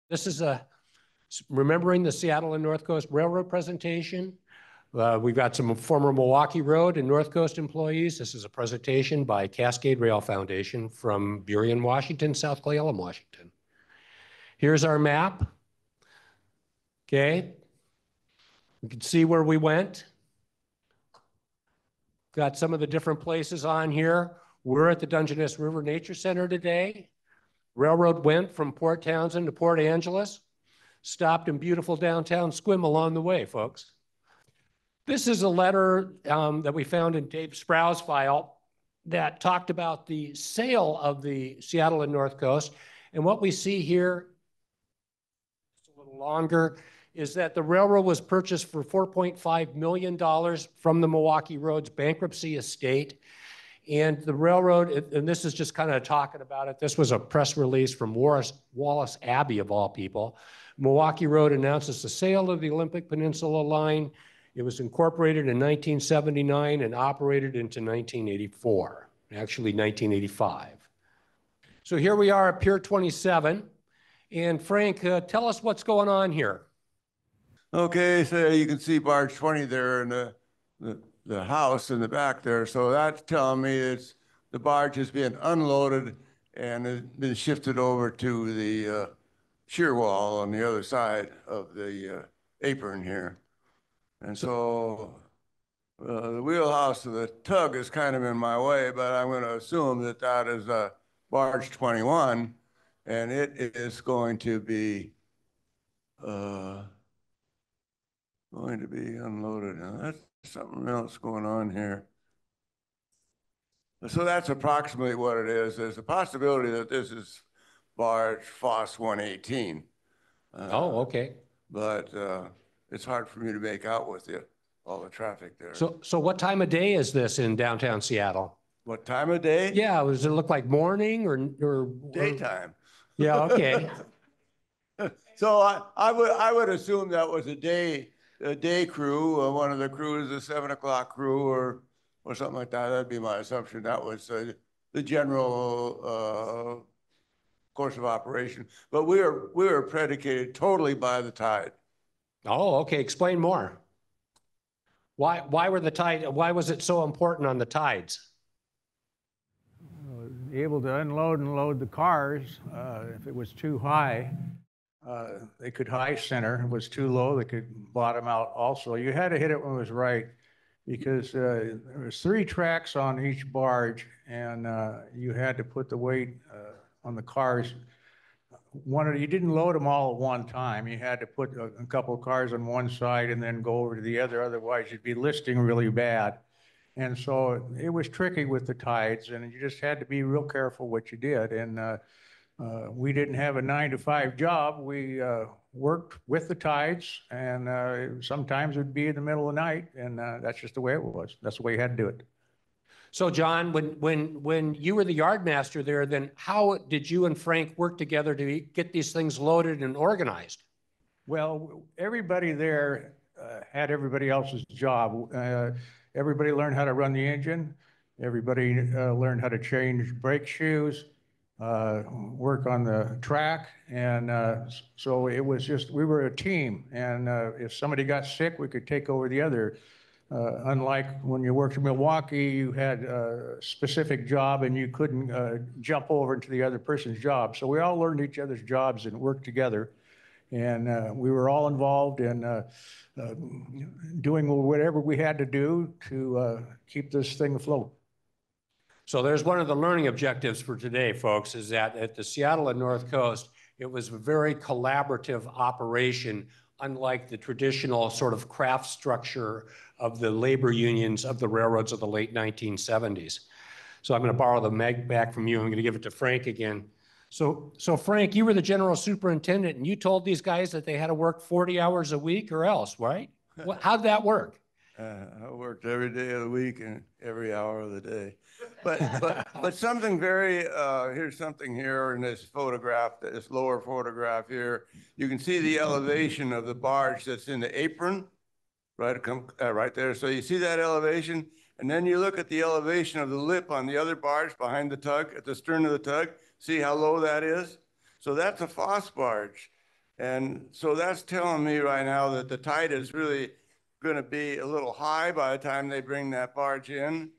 This is a remembering the Seattle and North Coast Railroad presentation. We've got some former Milwaukee Road and North Coast employees. This is a presentation by Cascade Rail Foundation from Burien, Washington, South Cle Elum, Washington. Here's our map. Okay. You can see where we went. Got some of the different places on here. We're at the Dungeness River Nature Center today. Railroad went from Port Townsend to Port Angeles, stopped in beautiful downtown Sequim along the way, folks. This is a letter that we found in Dave Sprow's file that talked about the sale of the Seattle and North Coast. And what we see here, it's a little longer, is that the railroad was purchased for $4.5 million from the Milwaukee Road's bankruptcy estate. And the railroad, and this is just kind of talking about it, this was a press release from Wallace Abbey, of all people. Milwaukee Road announces the sale of the Olympic Peninsula line. It was incorporated in 1979 and operated into 1984, actually 1985. So here we are at Pier 27. And Frank, tell us what's going on here. Okay, so you can see barge 20 there in the house in the back there. So that's telling me it's the barge is being unloaded and has been shifted over to the shear wall on the other side of the apron here. And so the wheelhouse of the tug is kind of in my way, but I'm going to assume that that is barge 21, and it is going to be unloaded. Now that's something else going on here. So that's approximately what it is. There's a possibility that this is barge FOS 118. Oh, okay. But it's hard for me to make out with all the traffic there. So what time of day is this in downtown Seattle? What time of day? Yeah, does it look like morning or daytime? Yeah, okay. So I would assume that was a day crew, one of the crews, a 7 o'clock crew or something like that. That'd be my assumption. That was the general course of operation. But we were predicated totally by the tide. Oh, okay. Explain more. Why was it so important on the tides? Able to unload and load the cars. If it was too high, they could high center. If it was too low, they could bottom out also. You had to hit it when it was right, because there was 3 tracks on each barge, and you had to put the weight on the cars. You didn't load them all at one time. You had to put a couple of cars on one side and then go over to the other. Otherwise, you'd be listing really bad. And so it was tricky with the tides, and you just had to be real careful what you did. And we didn't have a 9-to-5 job. We worked with the tides, and sometimes it would be in the middle of the night, and that's just the way it was. That's the way you had to do it. So John, when you were the yard master there, then how did you and Frank work together to get these things loaded and organized? Well, everybody there had everybody else's job. Everybody learned how to run the engine. Everybody learned how to change brake shoes, work on the track. And so it was just, we were a team. And if somebody got sick, we could take over the other. Unlike when you worked in Milwaukee, you had a specific job and you couldn't jump over into the other person's job. So we all learned each other's jobs and worked together. And we were all involved in doing whatever we had to do to keep this thing afloat. So there's one of the learning objectives for today, folks, is that at the Seattle and North Coast, it was a very collaborative operation, unlike the traditional sort of craft structure of the labor unions of the railroads of the late 1970s. So I'm going to borrow the mic back from you. I'm going to give it to Frank again. So Frank, you were the general superintendent, and you told these guys that they had to work 40 hours a week or else, right? How'd that work? I worked every day of the week and every hour of the day. But something very, here's something here in this photograph, this lower photograph here. You can see the elevation of the barge that's in the apron, right there. So you see that elevation, and then you look at the elevation of the lip on the other barge behind the tug, at the stern of the tug. See how low that is? So that's a FOS barge. And so that's telling me right now that the tide is really going to be a little high by the time they bring that barge in.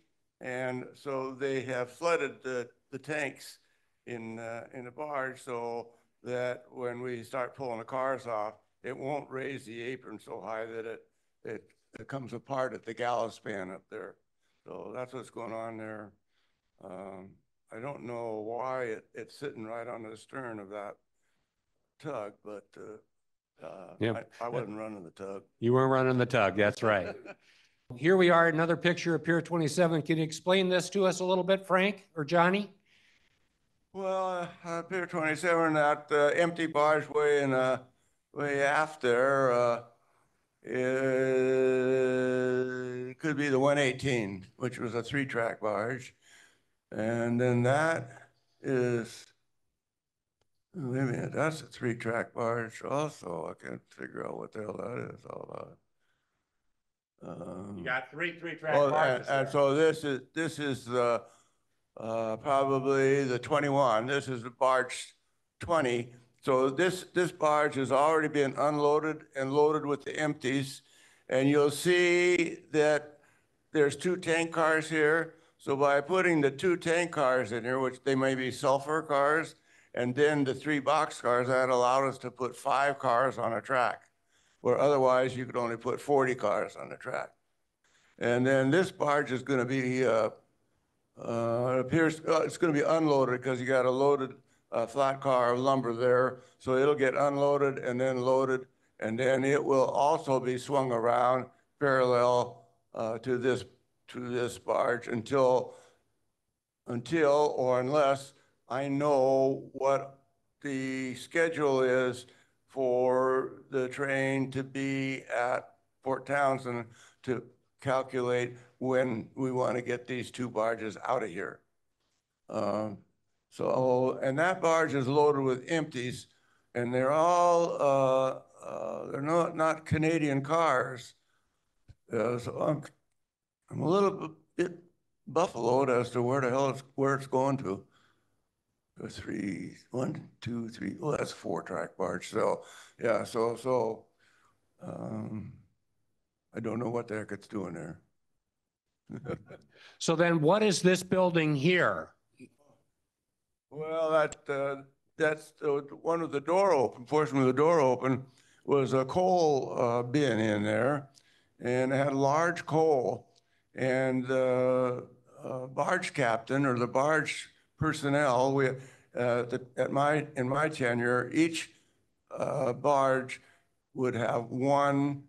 And so they have flooded the tanks in the barge so that when we start pulling the cars off, it won't raise the apron so high that it comes apart at the gallows span up there. So that's what's going on there. I don't know why it's sitting right on the stern of that tug, but Yep. I wasn't running the tug. You weren't running the tug, that's right. Here we are, another picture of Pier 27. Can you explain this to us a little bit, Frank or Johnny? Well, Pier 27, that empty barge way in way aft there, it could be the 118, which was a 3-track barge. And then that is, wait a minute, that's a 3-track barge also. I can't figure out what the hell that is all about. You got three-track Oh, barges and there. so this is the probably the 21. This is the barge 20. So this barge has already been unloaded and loaded with the empties, and you'll see that there's 2 tank cars here. So by putting the 2 tank cars in here, which they may be sulfur cars, and then the 3 box cars, that allowed us to put 5 cars on a track, where otherwise you could only put 40 cars on the track. And then this barge is going to be, it appears it's going to be unloaded because you got a loaded flat car of lumber there. So it'll get unloaded and then loaded, and then it will also be swung around parallel to this barge until or unless I know what the schedule is for the train to be at Port Townsend to calculate when we want to get these 2 barges out of here. So, and that barge is loaded with empties, and they're all, they're not Canadian cars. So I'm a little bit buffaloed as to where the hell it's going to. 3, 1, 2, 3. Oh, that's 4-track barge. So yeah, so I don't know what the heck it's doing there. So then what is this building here? Well, that's one of the door open, portion of the door open was a coal bin in there, and it had large coal, and the barge captain or the barge personnel, we in my tenure, each barge would have 1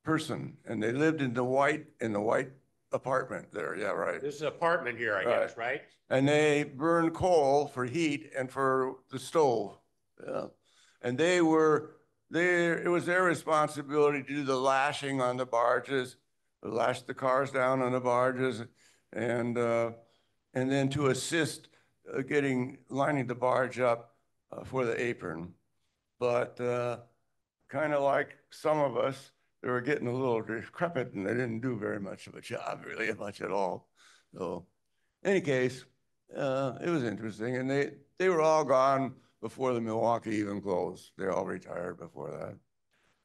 person, and they lived in the white apartment there. Yeah, right. This is an apartment here, I guess, right? And they burned coal for heat and for the stove. Yeah. And it was their responsibility to do the lashing on the barges, lash the cars down on the barges, and then to assist lining the barge up for the apron. But kind of like some of us, they were getting a little decrepit and they didn't do very much of a job, really much at all. So in any case, it was interesting, and they were all gone before the Milwaukee even closed. They all retired before that.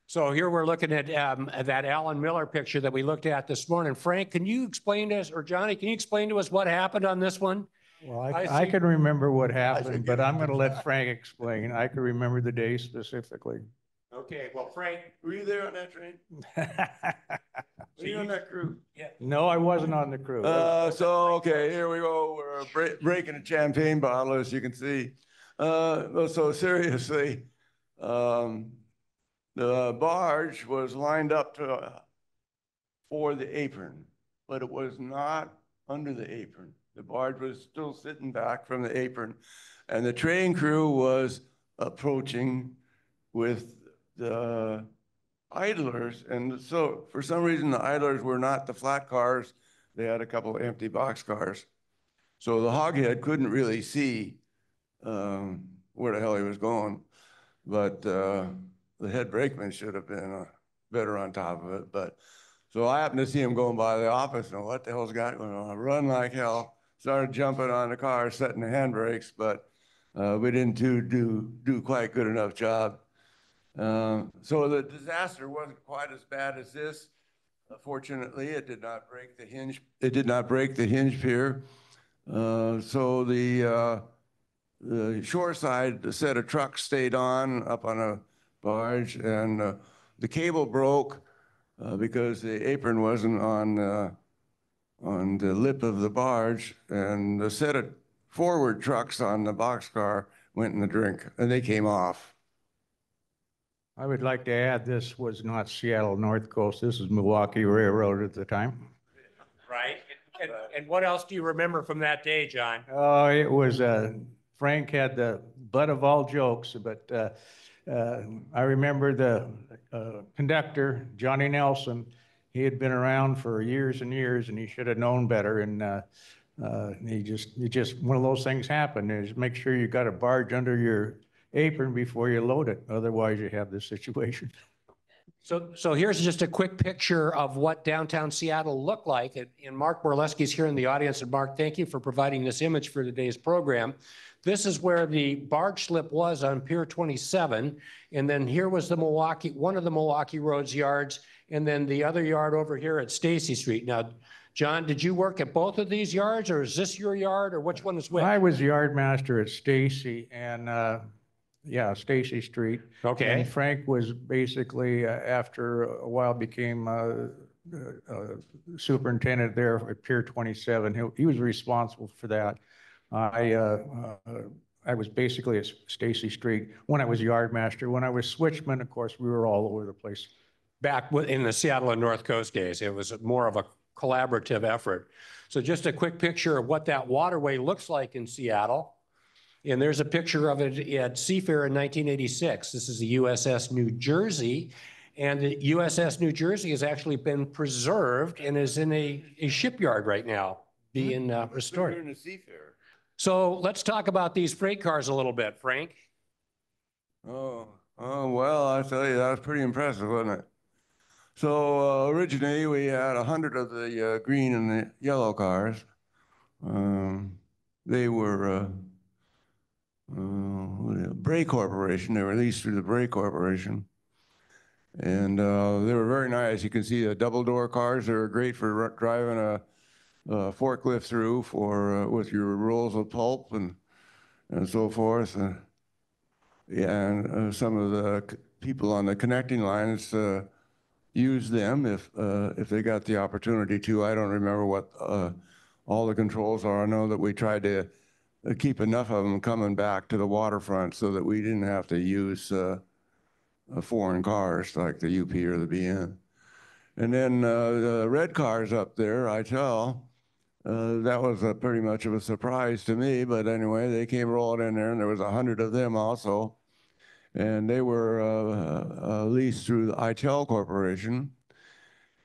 So here we're looking at that Alan Miller picture that we looked at this morning. Frank, can you explain to us, or Johnny, can you explain to us what happened on this one? Well, I can remember what happened, but I'm going to let Frank explain. I can remember the day specifically. Okay, well, Frank. Were you there on that train? Were you on that crew? Yeah. No, I wasn't on the crew. Okay, here we go. We're breaking a champagne bottle, as you can see. Well, so seriously, the barge was lined up for the apron, but it was not under the apron. The barge was still sitting back from the apron, and the train crew was approaching with the idlers. And so for some reason, the idlers were not the flat cars. They had a couple of empty box cars. So the hoghead couldn't really see where the hell he was going. But the head brakeman should have been better on top of it. But so I happened to see him going by the office, and what the hell's got going on? I run like hell, started jumping on the car, setting the handbrakes, but we didn't do quite good enough job. So the disaster wasn't quite as bad as this. Fortunately, it did not break the hinge. It did not break the hinge pier. So the shoreside set of trucks stayed on up on a barge, and the cable broke because the apron wasn't on the lip of the barge, and the set of forward trucks on the boxcar went in the drink, and they came off. I would like to add, this was not Seattle North Coast. This is Milwaukee Railroad at the time. Right. And what else do you remember from that day, John? Oh, it was, Frank had the butt of all jokes, but I remember the conductor, Johnny Nelson. He had been around for years and years, and he should have known better. And it just one of those things happen. Is make sure you got a barge under your apron before you load it. Otherwise, you have this situation. So here's just a quick picture of what downtown Seattle looked like. And Mark Borleski's here in the audience. And Mark, thank you for providing this image for today's program. This is where the barge slip was on Pier 27. And then here was the one of the Milwaukee Road's yards. And then the other yard over here at Stacy Street. Now, John, did you work at both of these yards, or is this your yard, or which one is which? I was yard master at Stacy, and yeah, Stacy Street. Okay. And Frank was basically, after a while, became superintendent there at Pier 27. He was responsible for that. I was basically at Stacy Street when I was yard master. When I was switchman, of course, we were all over the place. Back in the Seattle and North Coast days, it was more of a collaborative effort. So just a quick picture of what that waterway looks like in Seattle. And there's a picture of it at Seafair in 1986. This is the USS New Jersey. And the USS New Jersey has actually been preserved and is in a shipyard right now, being restored. In a Seafair. So let's talk about these freight cars a little bit, Frank. Oh, well, I tell you, that was pretty impressive, wasn't it? So originally we had 100 of the green and the yellow cars. They were Bray Corporation. They were leased through the Bray Corporation. And they were very nice. You can see the double door cars. They were great for driving a forklift through with your rolls of pulp and so forth. Yeah, and some of the people on the connecting lines use them if they got the opportunity to. I don't remember what all the controls are. I know that we tried to keep enough of them coming back to the waterfront so that we didn't have to use foreign cars like the UP or the BN. And then the red cars up there, I tell, that was pretty much of a surprise to me. But anyway, they came rolling in there, and there was 100 of them also. And they were leased through the ITEL Corporation.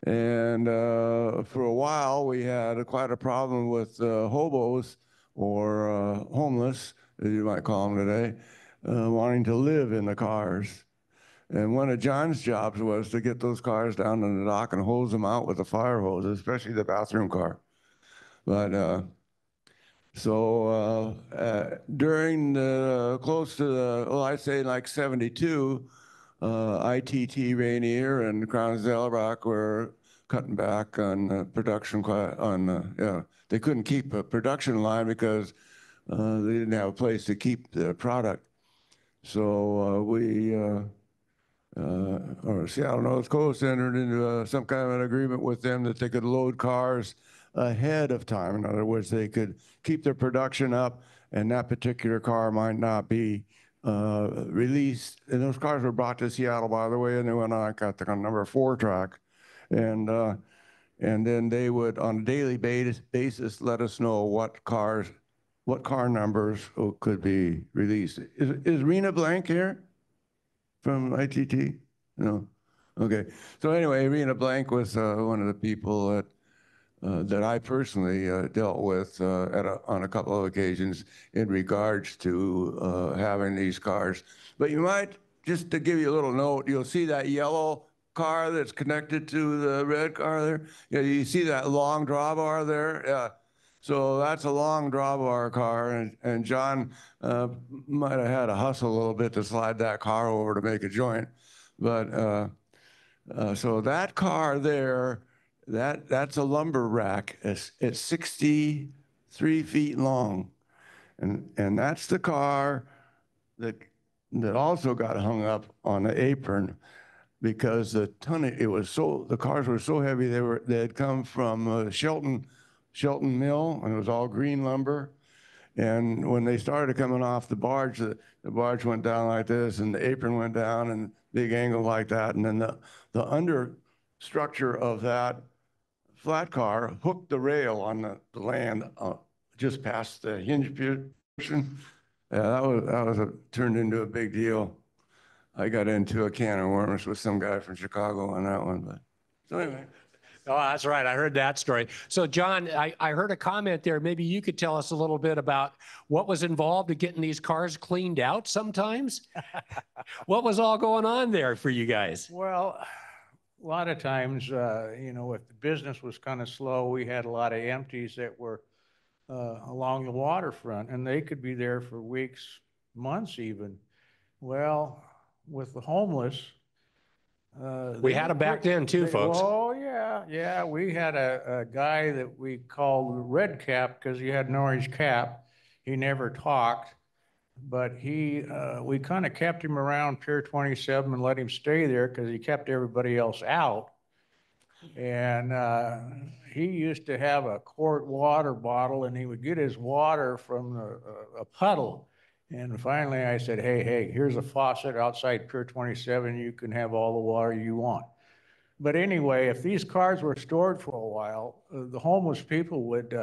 And for a while, we had quite a problem with hobos or homeless, as you might call them today, wanting to live in the cars. And one of John's jobs was to get those cars down on the dock and hose them out with a fire hose, especially the bathroom car. But during close to well, I'd say like 72, ITT Rainier and Crown Zellrock were cutting back on production. They couldn't keep a production line because they didn't have a place to keep the product. So or Seattle North Coast entered into some kind of an agreement with them that they could load cars ahead of time. In other words, they could keep their production up, and that particular car might not be released. And those cars were brought to Seattle, by the way, and they went on, got the number 4 track. And then they would, on a daily basis, let us know what car numbers could be released. Is Rena Blank here from ITT? No. Okay. So anyway, Rena Blank was one of the people that I personally dealt with on a couple of occasions in regards to having these cars. But you might, just to give you a little note, you'll see that yellow car that's connected to the red car there. Yeah, you see that long drawbar there? So that's a long drawbar car, and John might have had to hustle a little bit to slide that car over to make a joint. But so that car there, that's a lumber rack. It's 63 feet long, and that's the car that also got hung up on the apron because the cars were so heavy they had come from Shelton Mill, and it was all green lumber. And when they started coming off the barge, the barge went down like this, and the apron went down, and big angle like that, and then the under structure of that flat car hooked the rail on the land just past the hinge portion. Yeah, turned into a big deal. I got into a can of worms with some guy from Chicago on that one, but so anyway. Oh, that's right. I heard that story. So, John, I heard a comment there. Maybe you could tell us a little bit about what was involved in getting these cars cleaned out sometimes. What was all going on there for you guys? Well, a lot of times, you know, if the business was kind of slow, we had a lot of empties that were along the waterfront, and they could be there for weeks, months even. Well, with the homeless, we had them back then too, folks. Oh yeah, yeah. We had a guy that we called Red Cap because he had an orange cap. He never talked, but we kind of kept him around Pier 27 and let him stay there because he kept everybody else out. And he used to have a quart water bottle, and he would get his water from a puddle. And finally I said, hey, here's a faucet outside Pier 27. You can have all the water you want. But anyway, if these cars were stored for a while, the homeless people would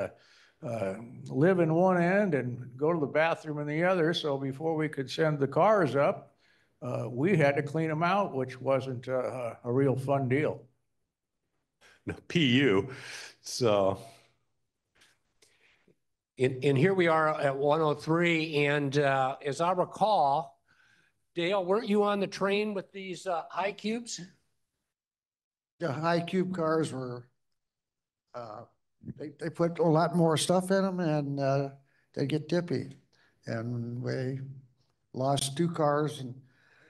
live in one end and go to the bathroom in the other. So before we could send the cars up, we had to clean them out, which wasn't a real fun deal. No, PU. So, and here we are at 103. And as I recall, Dale, weren't you on the train with these high cubes? The high cube cars were, they put a lot more stuff in them, and they get tippy. And we lost 2 cars in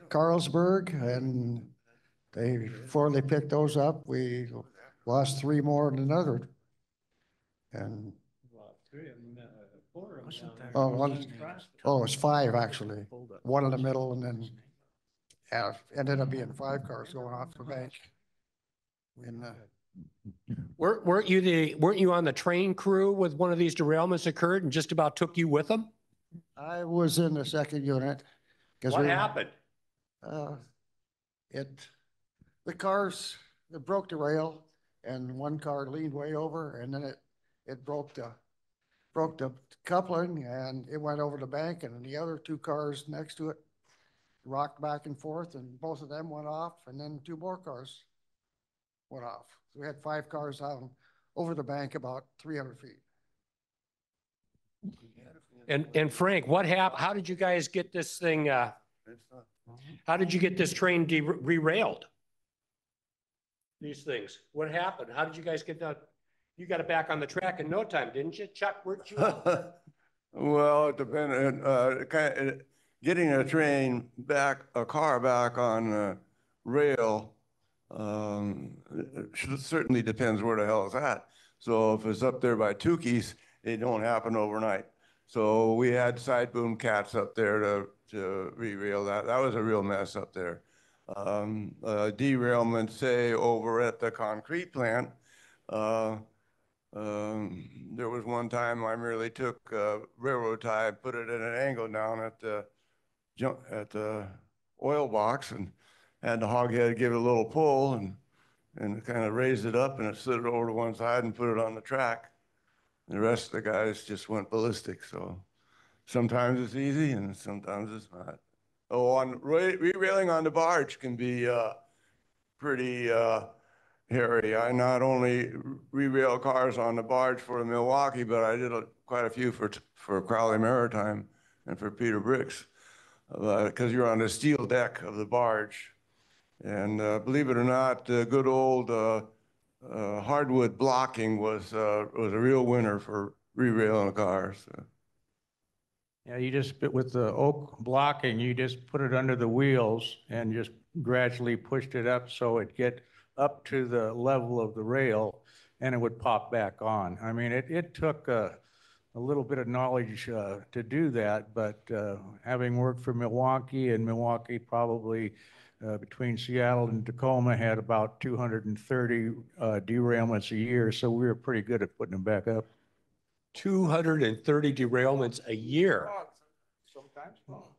Carlsberg, and before they picked those up, we lost 3 more in another. And it's 5 actually. 1 in the middle, and then ended up being 5 cars going off the bank. And, weren't you on the train crew with one of these derailments occurred and just about took you with them? I was in the second unit. What happened? The cars, it broke the rail, and one car leaned way over, and then it broke the coupling, and it went over the bank, and the other 2 cars next to it rocked back and forth, and both of them went off, and then 2 more cars went off. So we had 5 cars down over the bank about 300 feet. And Frank, what happened? How did you guys get this thing? How did you get this train derailed? These things. What happened? How did you guys get that? You got it back on the track in no time, didn't you, Chuck? Weren't you? Well, it depended. Getting a car back on rail certainly depends where the hell it's at. So if it's up there by Tukey's, it don't happen overnight. So we had side boom cats up there to re-rail that. That was a real mess up there. Derailment, say, over at the concrete plant. There was one time I merely took railroad tie, put it at an angle down at the oil box, and had the hoghead give it a little pull and kind of raised it up, and it slid it over to one side and put it on the track. And the rest of the guys just went ballistic. So sometimes it's easy and sometimes it's not. Oh, on re-railing on the barge can be pretty hairy. I not only re-rail cars on the barge for Milwaukee, but I did quite a few for Crowley Maritime and for Peter Bricks, because you're on the steel deck of the barge. And believe it or not, good old hardwood blocking was a real winner for re-railing a car. So. Yeah, you just, with the oak blocking, you just put it under the wheels and just gradually pushed it up so it get up to the level of the rail and it would pop back on. I mean, it took a little bit of knowledge to do that, but having worked for Milwaukee, and Milwaukee probably between Seattle and Tacoma had about 230 derailments a year, so we were pretty good at putting them back up. 230 derailments a year. Sometimes.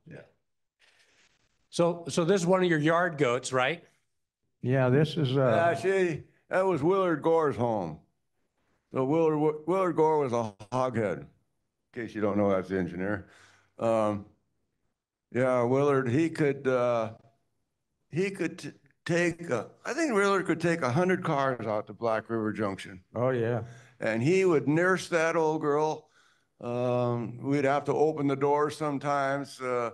Yeah. So this is one of your yard goats, right? Yeah, this is Actually, that was Willard Gore's home. So Willard Gore was a hoghead. In case you don't know, that's the engineer. Yeah, Willard, he could take, I think Willard could take 100 cars out to Black River Junction. oh yeah. And he would nurse that old girl. We'd have to open the door sometimes to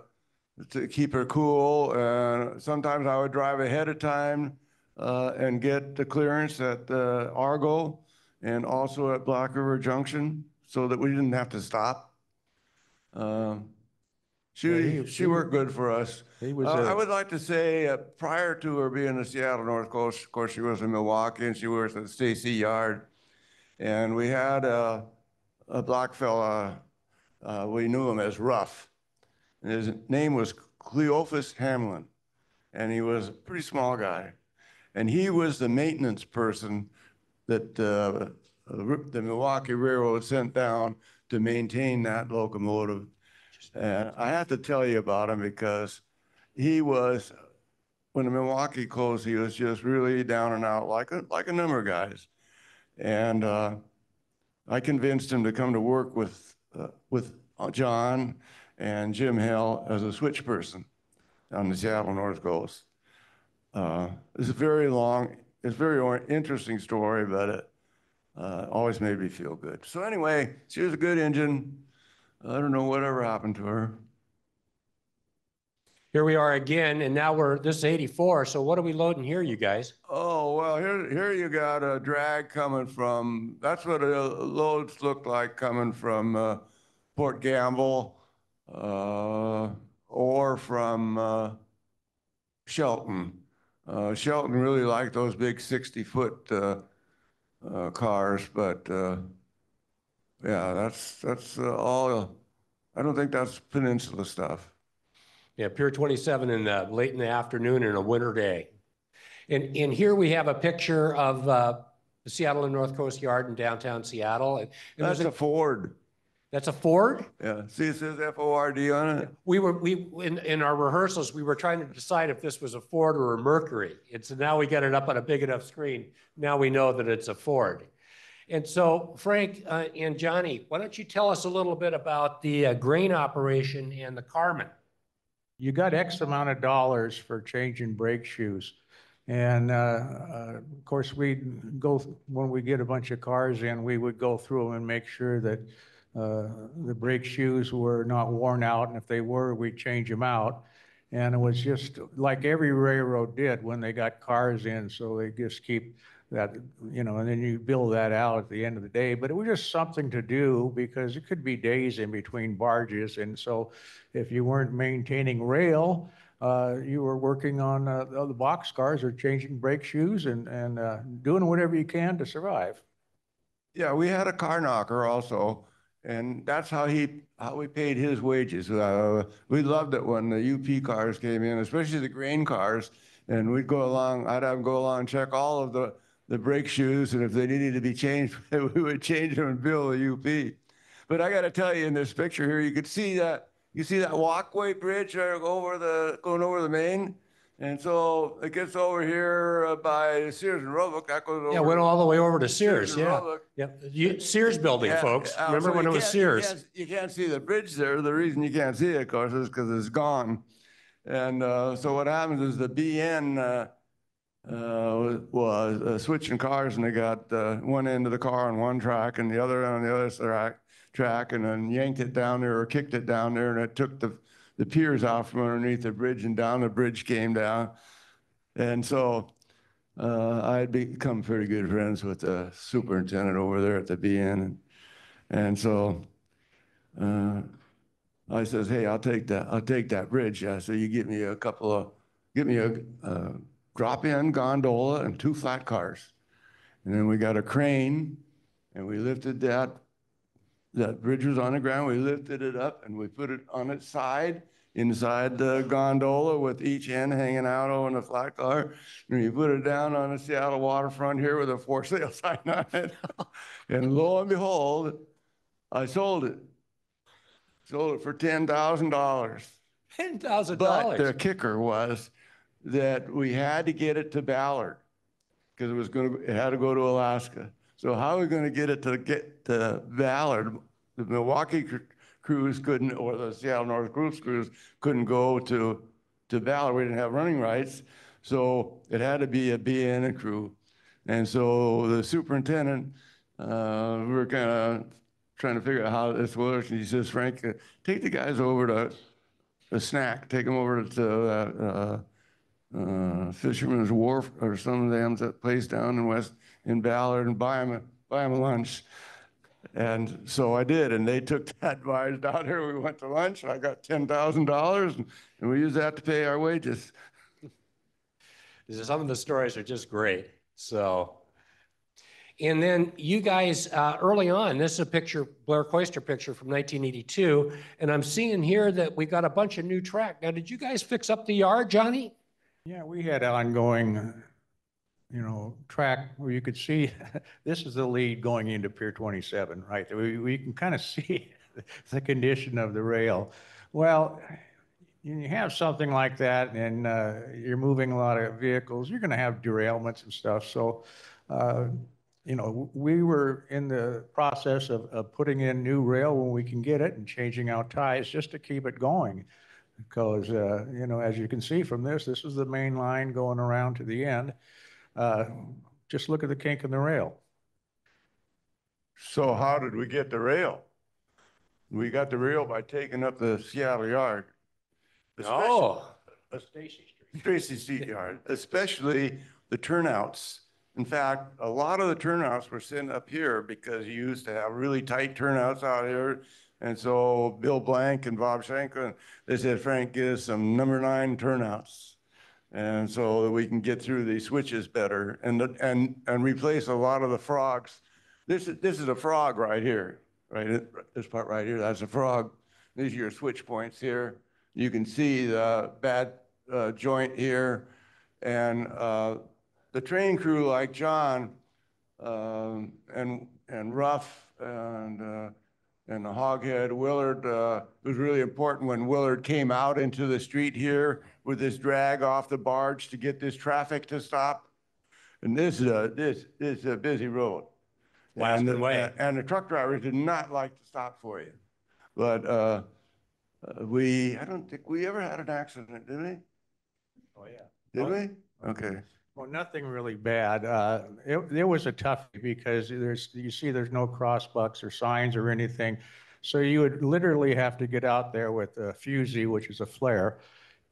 keep her cool. And sometimes I would drive ahead of time and get the clearance at Argo and also at Black River Junction so that we didn't have to stop. She worked good for us. I would like to say prior to her being in the Seattle North Coast, of course, she was in Milwaukee and she worked at the Stacy Yard. And we had a black fella, we knew him as Rough. And his name was Cleophas Hamlin. And he was a pretty small guy. And he was the maintenance person that the Milwaukee Railroad sent down to maintain that locomotive. And I have to tell you about him because he was, when the Milwaukee closed, he was just really down and out like a number of guys. And I convinced him to come to work with John and Jim Hell as a switch person on the Seattle North Coast. It's a very interesting story, but it always made me feel good. So anyway, she was a good engine. I don't know whatever happened to her. Here we are again, and now this is 84, so what are we loading here, you guys? Oh, well, here you got a drag coming from, that's what loads look like coming from Port Gamble or from Shelton. Shelton really liked those big 60-foot cars, but yeah, that's all. I don't think that's Peninsula stuff. Yeah, Pier 27 late in the afternoon in a winter day. And here we have a picture of the Seattle and North Coast Yard in downtown Seattle. And that's a Ford. That's a Ford? Yeah, see it says F-O-R-D on it? In our rehearsals, we were trying to decide if this was a Ford or a Mercury. So now we got it up on a big enough screen. Now we know that it's a Ford. And so Frank and Johnny, why don't you tell us a little bit about the grain operation and the Carmen? You got X amount of dollars for changing brake shoes. And of course, when we get a bunch of cars in, we would go through them and make sure that the brake shoes were not worn out. And if they were, we'd change them out. And it was just like every railroad did when they got cars in. So they just keep that, and then you bill that out at the end of the day. But it was just something to do because it could be days in between barges. And so if you weren't maintaining rail, you were working on the box cars or changing brake shoes and doing whatever you can to survive. Yeah, we had a car knocker also, and that's how we paid his wages. We loved it when the UP cars came in, especially the grain cars, and I'd have them go along and check all of the brake shoes, and if they needed to be changed, we would change them and bill the UP. But I got to tell you, in this picture here, you could see that. You see that walkway bridge going over the main? And so it gets over here by Sears and Roebuck. That goes over. Yeah, went all the way over to Sears. Yeah. Roebuck. Sears building, Yeah, folks. Remember when it was Sears? You can't see the bridge there. The reason you can't see it, of course, is because it's gone. And so what happens is the BN was switching cars, and they got one end of the car on one track and the other on the other track, and then yanked it down there or kicked it down there, and it took the piers out from underneath the bridge, and down the bridge came down. And so I had become pretty good friends with the superintendent over there at the BN. And so I says, hey, I'll take that bridge. Yeah, so you get me a drop-in gondola and 2 flat cars. And then we got a crane and we lifted that bridge was on the ground. We lifted it up and we put it on its side inside the gondola with each end hanging out on the flat car. And you put it down on the Seattle waterfront here with a for sale sign on it. And lo and behold, I sold it. Sold it for $10,000. $10,000. But the kicker was that we had to get it to Ballard because it had to go to Alaska. So how are we going to get to Ballard? The Milwaukee crews couldn't, or the Seattle North crews couldn't go to Ballard. We didn't have running rights. So it had to be a BN crew. And so the superintendent, we were kind of trying to figure out how this works. And he says, Frank, take the guys over to a snack. Take them over to Fisherman's Wharf or some of them, that place down in Ballard, and buy them a lunch. And so I did, and they took that barge down there. We went to lunch. I got $10,000, and we used that to pay our wages. Some of the stories are just great. So, and then you guys, early on, this is a picture, Blair Coister picture from 1982, and I'm seeing here that we got a bunch of new track. Now, did you guys fix up the yard, Johnny? Yeah, we had ongoing, track where you could see, this is the lead going into Pier 27, right? We can kind of see the condition of the rail. Well, you have something like that and you're moving a lot of vehicles, you're going to have derailments and stuff. So, we were in the process of putting in new rail when we can get it and changing out ties just to keep it going. Because, as you can see from this is the main line going around to the end. Just look at the kink in the rail. So how did we get the rail? We got the rail by taking up the Seattle yard. Stacy Street yard, especially the turnouts. In fact, a lot of the turnouts were sent up here because you used to have really tight turnouts out here. And so Bill Blank and Bob Schenker, they said, Frank, get us some number 9 turnouts. And so that we can get through these switches better and replace a lot of the frogs. This is a frog right here, right? This part right here, that's a frog. These are your switch points here. You can see the bad joint here. And the train crew like John and Ruff and the hoghead Willard, it was really important when Willard came out into the street here with this drag off the barge to get this traffic to stop. And this is a busy road. And the truck drivers did not like to stop for you. But I don't think we ever had an accident, did we? Oh, yeah. Did we? Okay. Well, nothing really bad. It was a toughie because there's no crossbucks or signs or anything. So you would literally have to get out there with a fusee, which is a flare,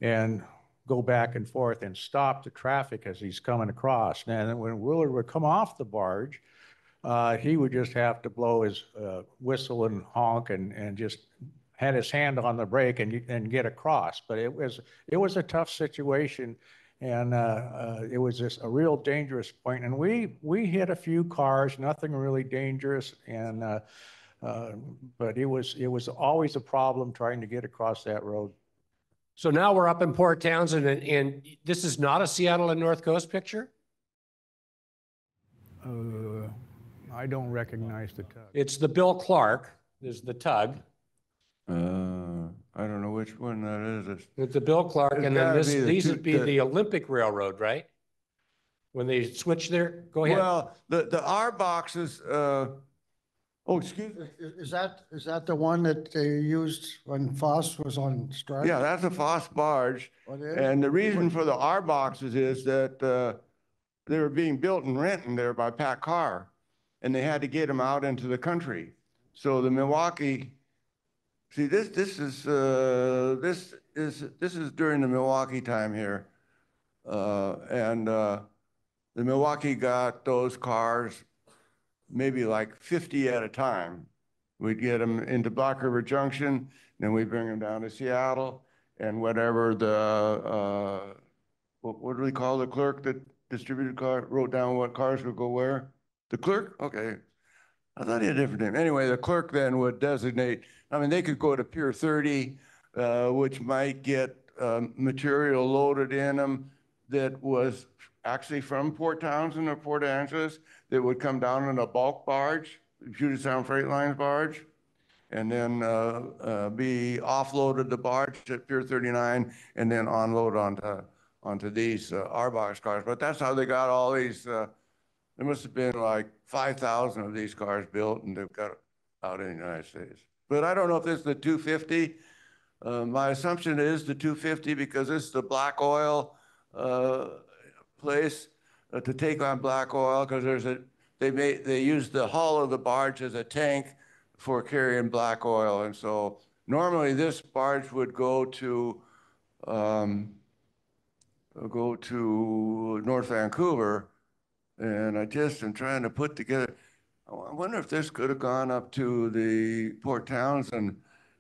and go back and forth and stop the traffic as he's coming across. And when Willard would come off the barge, he would just have to blow his whistle and honk and just had his hand on the brake and get across. But it was a tough situation. And it was just a real dangerous point. And we hit a few cars, nothing really dangerous. And but it was always a problem trying to get across that road. So now we're up in Port Townsend, and this is not a Seattle and North Coast picture? I don't recognize the tug. It's the Bill Clark. There's the tug. I don't know which one that is. It's the Bill Clark, and then these would be the Olympic Railroad, right? When they switch there, go ahead. Well, the R boxes. Oh, excuse me. Is that the one that they used when Foss was on strike? Yeah, that's a Foss barge. What is? And the reason for the R boxes is that they were being built in Renton there by Pat Carr, and they had to get them out into the country. So the Milwaukee. See, this is during the Milwaukee time here, and the Milwaukee got those cars maybe like 50 at a time, we'd get them into Black River Junction, then we bring them down to Seattle, and whatever the, what do we call the clerk that distributed cars, wrote down what cars would go where? The clerk? Okay. I thought he had a different name. Anyway, the clerk then would designate, I mean, they could go to Pier 30, which might get material loaded in them that was actually from Port Townsend or Port Angeles that would come down in a bulk barge, Puget Sound Freight Lines barge, and then be offloaded the barge at Pier 39 and then unload onto these our boxcars. But that's how they got all these. There must have been like 5,000 of these cars built, and they've got out in the United States. But I don't know if this is the 250. My assumption is the 250 because this is the black oil place to take on black oil, because they use the hull of the barge as a tank for carrying black oil. And so normally this barge would go to North Vancouver, and I just am trying to put together, I wonder if this could have gone up to the Port Townsend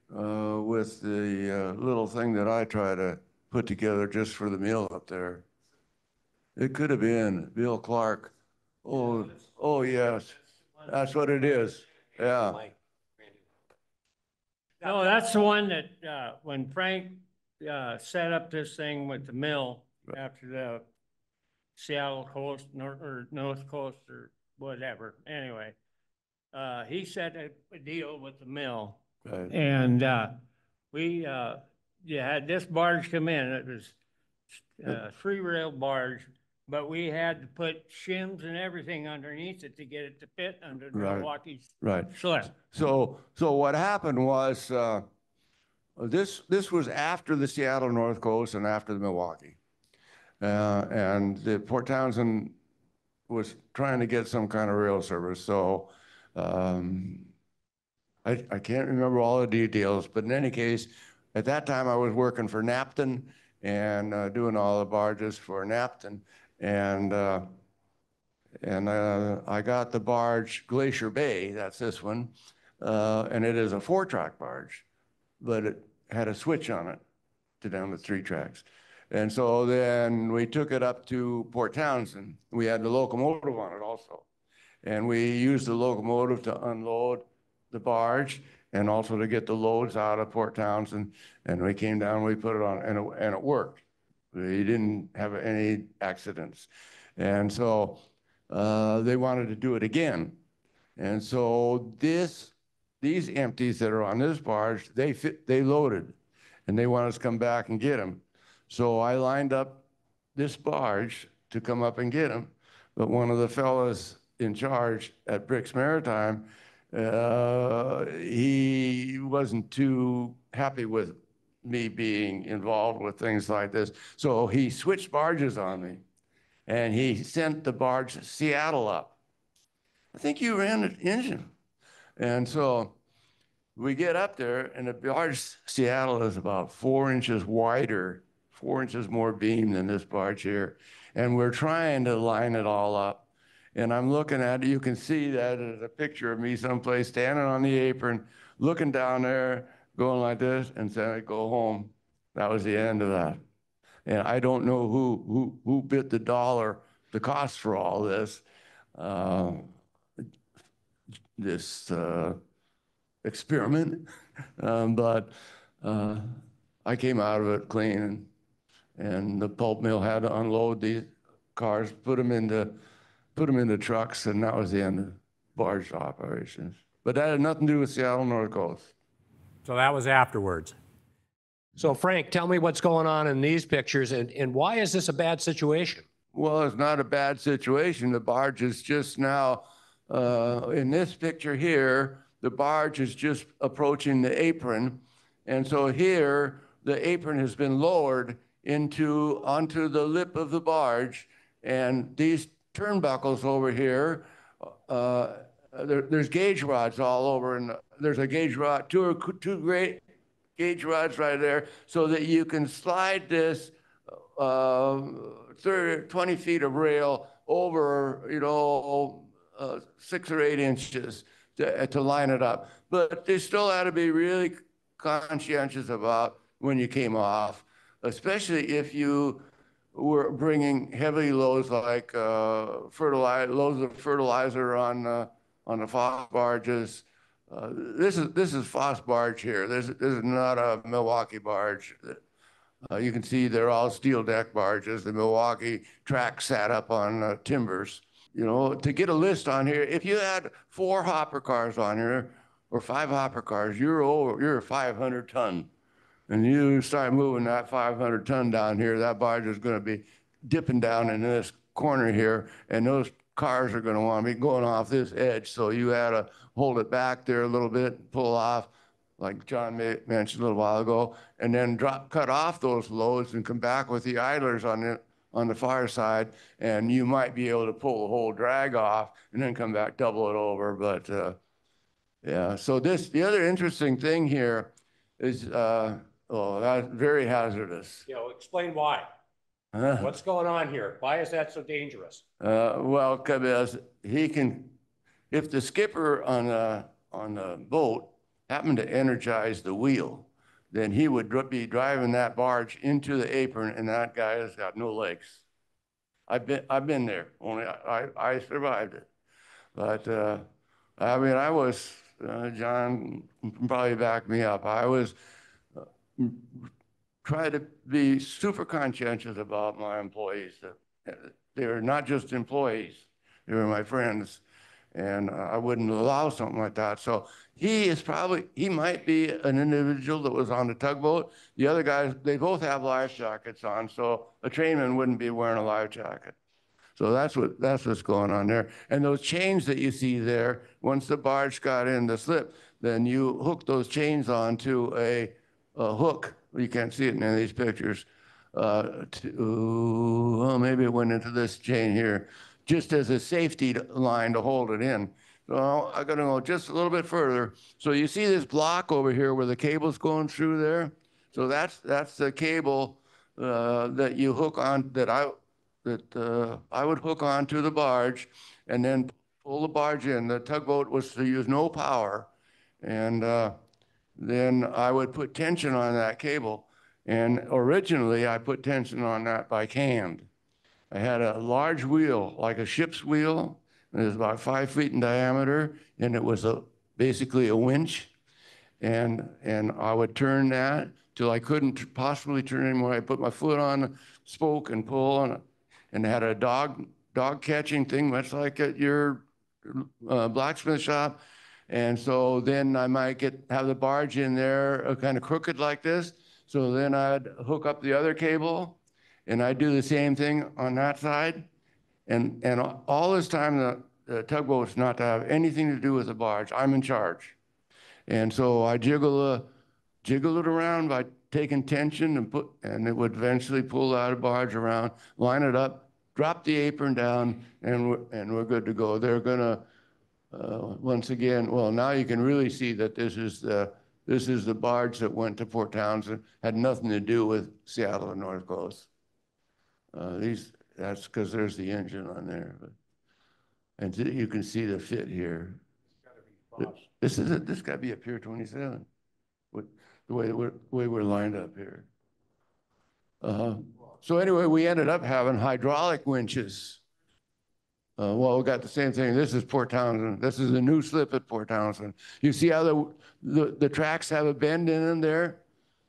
with the little thing that I try to put together just for the meal up there. It could have been Bill Clark. Oh, oh yes, that's what it is. Yeah. No, that's the one that, when Frank, set up this thing with the mill after the Seattle coast, North Coast or whatever, anyway, he set a deal with the mill. Right. And, you had this barge come in, it was a 3-rail barge, but we had to put shims and everything underneath it to get it to fit under the Right. Milwaukee Right. slip. So what happened was this was after the Seattle North Coast and after the Milwaukee, and the Port Townsend was trying to get some kind of rail service. So I can't remember all the details, but in any case, at that time I was working for Napton and doing all the barges for Napton, and I got the barge Glacier Bay, that's this one, and it is a 4-track barge, but it had a switch on it to down to 3 tracks. And so then we took it up to Port Townsend. We had the locomotive on it also. And we used the locomotive to unload the barge and also to get the loads out of Port Townsend. And we came down, we put it on, and it worked. We didn't have any accidents. And so they wanted to do it again. And so these empties that are on this barge, they loaded, and they wanted us to come back and get them. So I lined up this barge to come up and get them. But one of the fellas in charge at Bricks Maritime, he wasn't too happy with me being involved with things like this. So he switched barges on me, and he sent the barge Seattle up. I think you ran the engine. And so we get up there, and the barge Seattle is about 4 inches wider, 4 inches more beam than this barge here. And we're trying to line it all up. And I'm looking at it, you can see that as a picture of me someplace standing on the apron, looking down there, going like this, and saying, I'd go home. That was the end of that. And I don't know who bit the dollar, the cost for all this, experiment, but I came out of it clean, and the pulp mill had to unload these cars, put them into trucks, and that was the end of barge operations. But that had nothing to do with Seattle North Coast. So that was afterwards. So Frank, tell me what's going on in these pictures, and why is this a bad situation? Well, it's not a bad situation. The barge is just now, in this picture here, the barge is just approaching the apron. And so here, the apron has been lowered onto the lip of the barge. And these turnbuckles over here, there's gauge rods all over, and there's a gauge rod, two great gauge rods right there, so that you can slide this 20 feet of rail over, 6 or 8 inches to line it up. but they still had to be really conscientious about when you came off, especially if you were bringing heavy loads like loads of fertilizer on the phos barges. This is phos barge here. This is not a Milwaukee barge. You can see they're all steel deck barges. The Milwaukee track sat up on timbers. You know, to get a list on here, if you had 4 hopper cars on here or 5 hopper cars, you're 500 ton. And you start moving that 500 ton down here, that barge is going to be dipping down in this corner here, and those cars are going to want to be going off this edge. So you had to hold it back there a little bit, pull off, like John mentioned a little while ago, and then cut off those loads and come back with the idlers on the far side, and you might be able to pull the whole drag off and then come back, double it over. But yeah, so the other interesting thing here is, oh, that's very hazardous. You know, explain why. What's going on here? Why is that so dangerous? Well, because if the skipper on the boat happened to energize the wheel, then he would be driving that barge into the apron, and that guy has got no legs. I've been there, only I survived it. But I mean, I was, John can probably back me up. I was trying to be super conscientious about my employees. They were not just employees, they were my friends. And I wouldn't allow something like that. So he might be an individual that was on the tugboat. The other guys, they both have life jackets on, so a trainman wouldn't be wearing a life jacket. So that's what's going on there. And those chains that you see there, once the barge got in the slip, then you hook those chains onto a hook. You can't see it in any of these pictures. Well, maybe it went into this chain here, just as a safety line to hold it in. So I gotta go just a little bit further. So you see this block over here where the cable's going through there? So that's the cable that you hook on, that I would hook onto the barge and then pull the barge in. The tugboat was to use no power. And then I would put tension on that cable. And originally I put tension on that by hand. I had a large wheel, like a ship's wheel. It was about 5 feet in diameter, and it was basically a winch. And I would turn that till I couldn't possibly turn anymore. I put my foot on the spoke and pull on it, and had a dog catching thing, much like at your blacksmith shop. And so then I might have the barge in there kind of crooked like this. So then I'd hook up the other cable, and I'd do the same thing on that side. And all this time, the tugboat's not to have anything to do with the barge. I'm in charge. And so I jiggle it around by taking tension and it would eventually pull out a barge around, line it up, drop the apron down, and we're good to go. They're gonna, once again, well, now you can really see that this is the barge that went to Port Townsend, had nothing to do with Seattle and North Coast. That's because there's the engine on there. And you can see the fit here. This got to be a Pier 27, with the way we're lined up here. So anyway, we ended up having hydraulic winches. Well, we got the same thing. This is Port Townsend. This is a new slip at Port Townsend. You see how the tracks have a bend in them there?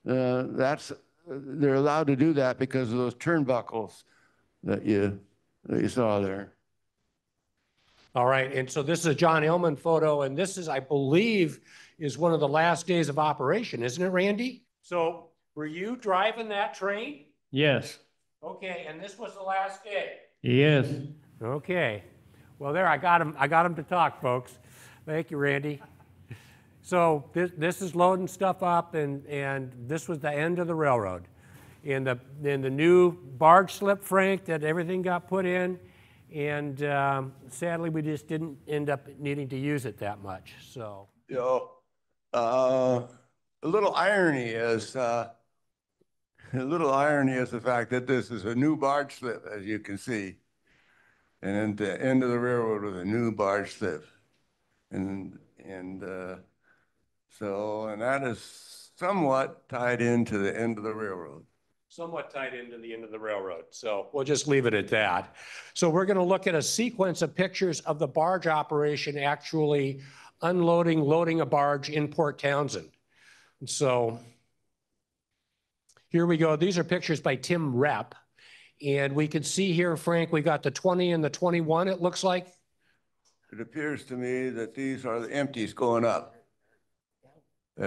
They're allowed to do that because of those turnbuckles that you saw there. All right, and so this is a John Illman photo, and this is, I believe, is one of the last days of operation, isn't it, Randy? So were you driving that train? Yes. Okay, and this was the last day? Yes. Okay. Well, there, I got him to talk, folks. Thank you, Randy. So this is loading stuff up, and this was the end of the railroad. In the new barge slip, Frank, that everything got put in, and sadly, we just didn't end up needing to use it that much. So, you know, a little irony is the fact that this is a new barge slip, as you can see, and at the end of the railroad with a new barge slip, and So, and that is somewhat tied into the end of the railroad. Somewhat tied into the end of the railroad. So we'll just leave it at that. So we're going to look at a sequence of pictures of the barge operation actually unloading, loading a barge in Port Townsend. And so here we go. These are pictures by Tim Repp. And we can see here, Frank, we got the 20 and the 21, it looks like. It appears to me that these are the empties going up.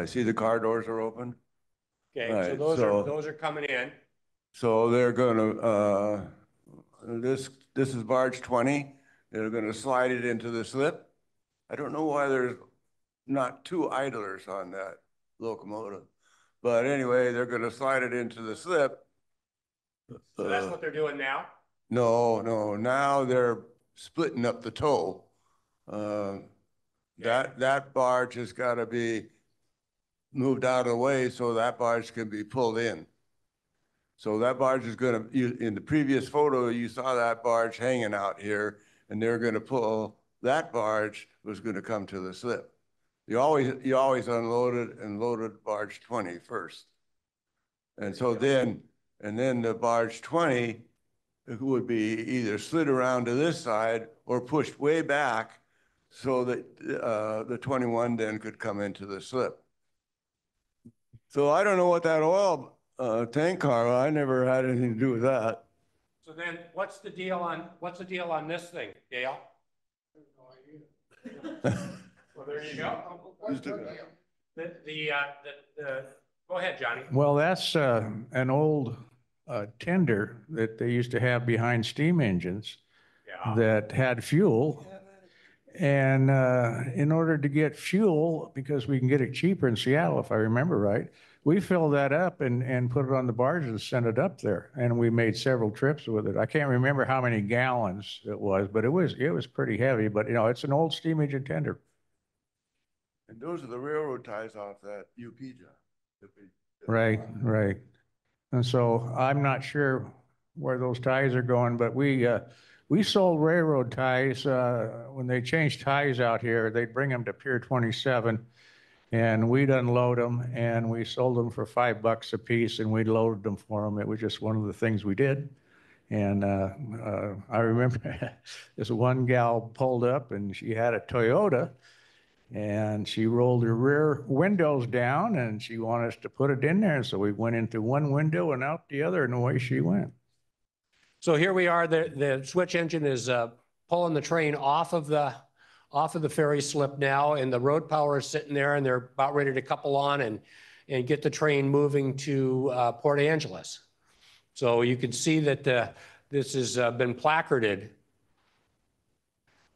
See the car doors are open? Okay, Right, so those are coming in. So they're gonna, this is barge 20. They're gonna slide it into the slip. I don't know why there's not two idlers on that locomotive. But anyway, they're gonna slide it into the slip. So that's what they're doing now? No, now they're splitting up the tow. That barge has gotta be moved out of the way so that barge can be pulled in. So that barge is gonna, in the previous photo, you saw that barge hanging out here, and they're gonna pull, that barge was gonna come to the slip. You always unloaded and loaded barge 20 first. And so then the barge 20 would be either slid around to this side or pushed way back so that the 21 then could come into the slip. So I don't know what that oil tank car, I never had anything to do with that. So then what's the deal on this thing, Dale? Well, there you go. Go ahead, Johnny. Well, that's an old tender that they used to have behind steam engines that had fuel. And in order to get fuel, because we can get it cheaper in Seattle, if I remember right, we filled that up and put it on the barge and sent it up there. And we made several trips with it. I can't remember how many gallons it was, but it was pretty heavy. But, you know, it's an old steam engine tender. And those are the railroad ties off that UP job. Right. And so I'm not sure where those ties are going, but we sold railroad ties. When they changed ties out here, they'd bring them to Pier 27 and we'd unload them and we sold them for $5 a piece and we loaded them for them. It was just one of the things we did. And I remember this one gal pulled up and she had a Toyota and she rolled her rear windows down and she wanted us to put it in there. And so we went in through one window and out the other and away she went. So here we are, the switch engine is pulling the train off of the ferry slip now, and the road power is sitting there and they're about ready to couple on and get the train moving to Port Angeles. So you can see that this has been placarded.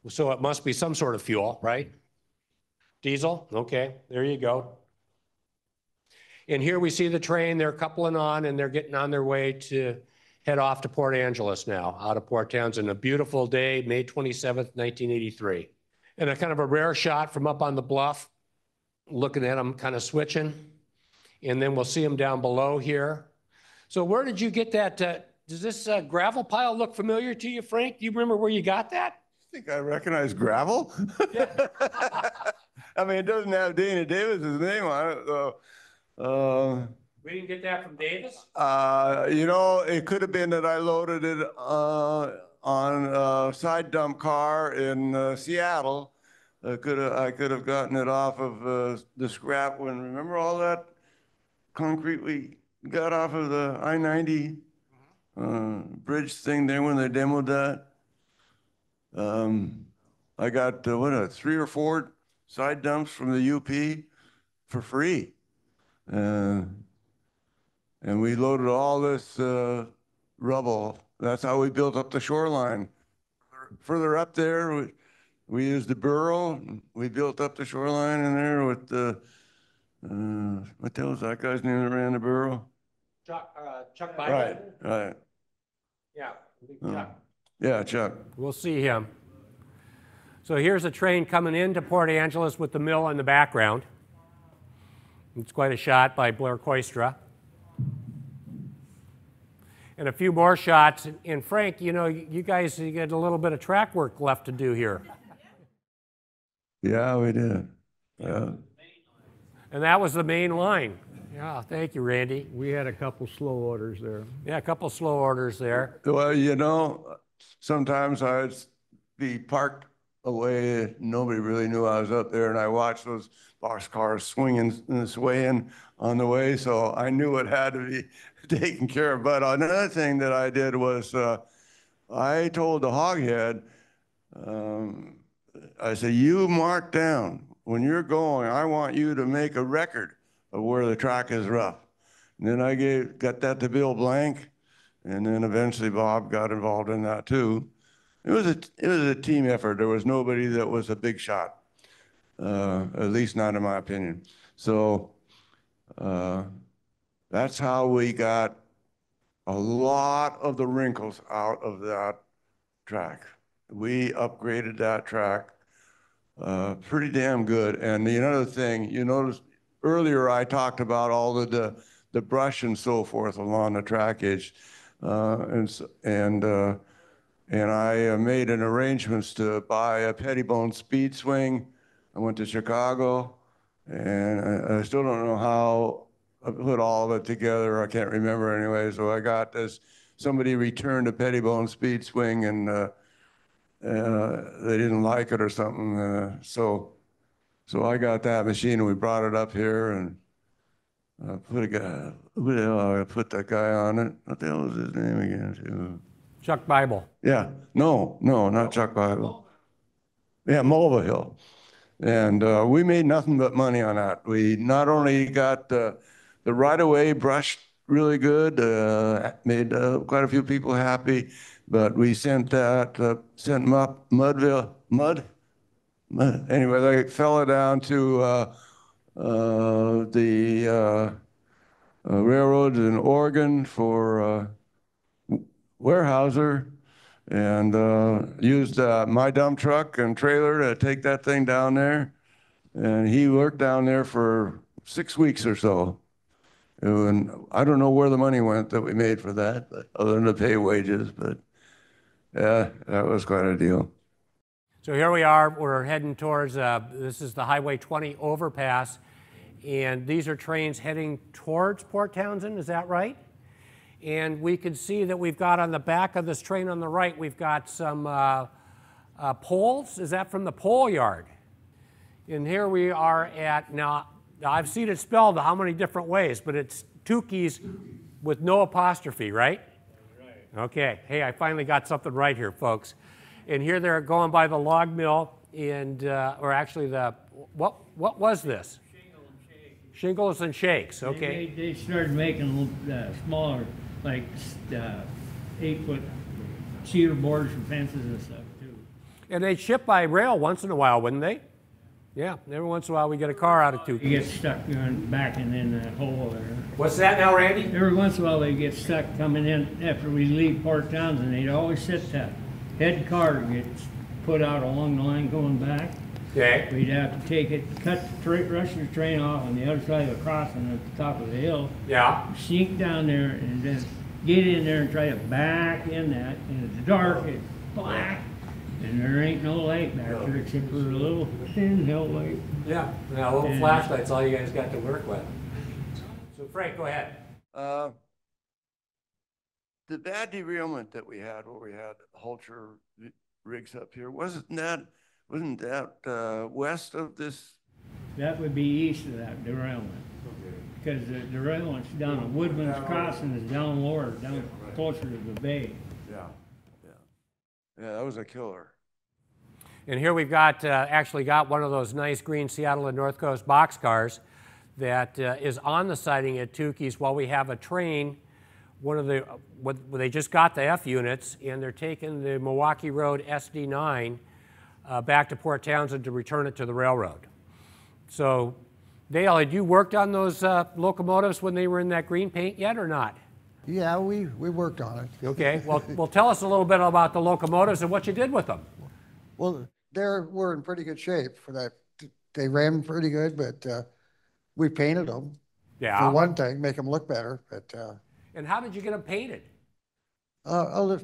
So it must be some sort of fuel, right? Diesel, okay, there you go. And here we see the train, they're coupling on and they're getting on their way to head off to Port Angeles now, out of Port Townsend. A beautiful day, May 27th, 1983. And a kind of a rare shot from up on the bluff, looking at them kind of switching. And then we'll see them down below here. So where did you get that? Does this gravel pile look familiar to you, Frank? Do you remember where you got that? I think I recognize gravel. I mean, it doesn't have Dana Davis's name on it, so. We didn't get that from Davis? You know, it could have been that I loaded it on a side dump car in Seattle. I could have gotten it off of the scrap when, remember all that concrete we got off of the I-90 bridge thing there when they demoed that? I got, 3 or 4 side dumps from the UP for free. And we loaded all this rubble. That's how we built up the shoreline. Further up there, we used the burro. We built up the shoreline in there with the, what the hell was that guy's name that ran the burro? Chuck Biden? Right. Yeah, Chuck. Yeah, Chuck. We'll see him. So here's a train coming into Port Angeles with the mill in the background. It's quite a shot by Blair Koistra. And a few more shots. And Frank, you know, you guys get a little bit of track work left to do here. Yeah, we did. Yeah. And that was the main line. Yeah, thank you, Randy. We had a couple slow orders there. Yeah, a couple slow orders there. Well, you know, sometimes I'd be parked away, nobody really knew I was up there, and I watched those boxcars swinging and swaying on the way, so I knew it had to be taken care of. But another thing that I did was I told the hoghead, I said, you mark down, when you're going, I want you to make a record of where the track is rough. And then I got that to Bill Blank, and then eventually Bob got involved in that too. It was a team effort. There was nobody that was a big shot, at least not in my opinion. So that's how we got a lot of the wrinkles out of that track. We upgraded that track pretty damn good. And the other thing, you notice earlier I talked about all of the brush and so forth along the track edge, and I made an arrangements to buy a Pettibone speed swing. I went to Chicago, and I still don't know how I put all of it together. I can't remember anyway. So I got this. Somebody returned a Pettibone speed swing, and they didn't like it or something. So I got that machine, and we brought it up here, and put that guy on it. What the hell was his name again? Too? Chuck Bible. Yeah, no, not Chuck Bible. Yeah, Mulvihill. And we made nothing but money on that. We not only got the right-of-way brushed really good, made quite a few people happy, but we sent mud. Anyway, they fell it down to the railroads in Oregon for Weyerhaeuser, and used my dump truck and trailer to take that thing down there. And he worked down there for 6 weeks or so. And I don't know where the money went that we made for that, but other than to pay wages, but yeah, that was quite a deal. So here we are, we're heading towards, this is the Highway 20 overpass, and these are trains heading towards Port Townsend, is that right? And we can see that we've got on the back of this train on the right, we've got some poles. Is that from the pole yard? And here we are at, now I've seen it spelled how many different ways, but it's Tukey's with no apostrophe, right? Right. Okay, hey, I finally got something right here, folks. And here they're going by the log mill, and or actually the, what was this? Shingle and shakes. Shingles and shakes, okay. They started making smaller, like 8-foot cedar boards and fences and stuff too. And they'd ship by rail once in a while, wouldn't they? Yeah, every once in a while we get a car out of Tukey. You get stuck going back and in that hole there. What's that now, Randy? Every once in a while they get stuck coming in after we leave Port Townsend. They'd always sit that head car gets put out along the line going back. Okay. We'd have to take it, rush the train off on the other side of the crossing at the top of the hill. Yeah. Sneak down there and then get in there and try to back in that. And it's dark, it's black, and there ain't no light back there except for a little thin hill light. Yeah, a little flashlight's all you guys got to work with. So Frank, go ahead. The bad derailment that we had, where we had Hulcher rigs up here, wasn't that west of this? That would be east of that derailment. Okay. Because the derailment's down at Woodman's Crossing is down lower, down closer to the bay. Yeah, that was a killer. And here we've got, actually got one of those nice green Seattle and North Coast boxcars that is on the siding at Tukey's while we have a train. They just got the F units, and they're taking the Milwaukee Road SD9 back to Port Townsend to return it to the railroad. So, Dale, had you worked on those locomotives when they were in that green paint yet or not? Yeah, we worked on it. Okay, well, tell us a little bit about the locomotives and what you did with them. Well, we're in pretty good shape for that. They ran pretty good, but we painted them. Yeah. For one thing, make them look better. But and how did you get them painted? A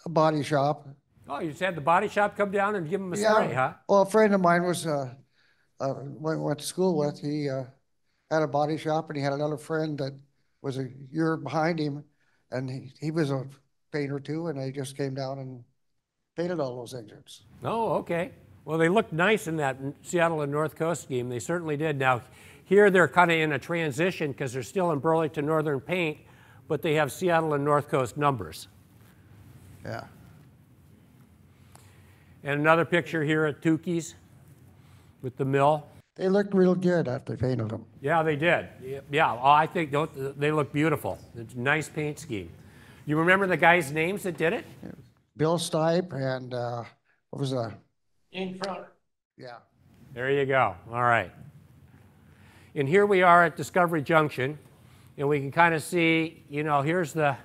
body shop. Oh, you just had the body shop come down and give them a spray, huh? Well, a friend of mine was went to school with. had a body shop, and he had another friend that was a year behind him, and he was a painter too, and they just came down and painted all those engines. Oh, okay. Well, they looked nice in that Seattle and North Coast scheme. They certainly did. Now, here they're kind of in a transition because they're still in Burlington Northern paint, but they have Seattle and North Coast numbers. Yeah. And another picture here at Tukey's with the mill. They looked real good after they painted them. Yeah, they did. Yeah, oh, I think they look beautiful. It's a nice paint scheme. You remember the guys' names that did it? Bill Stipe and what was that? In front. Yeah. There you go. All right. And here we are at Discovery Junction, and we can kind of see, you know, here's the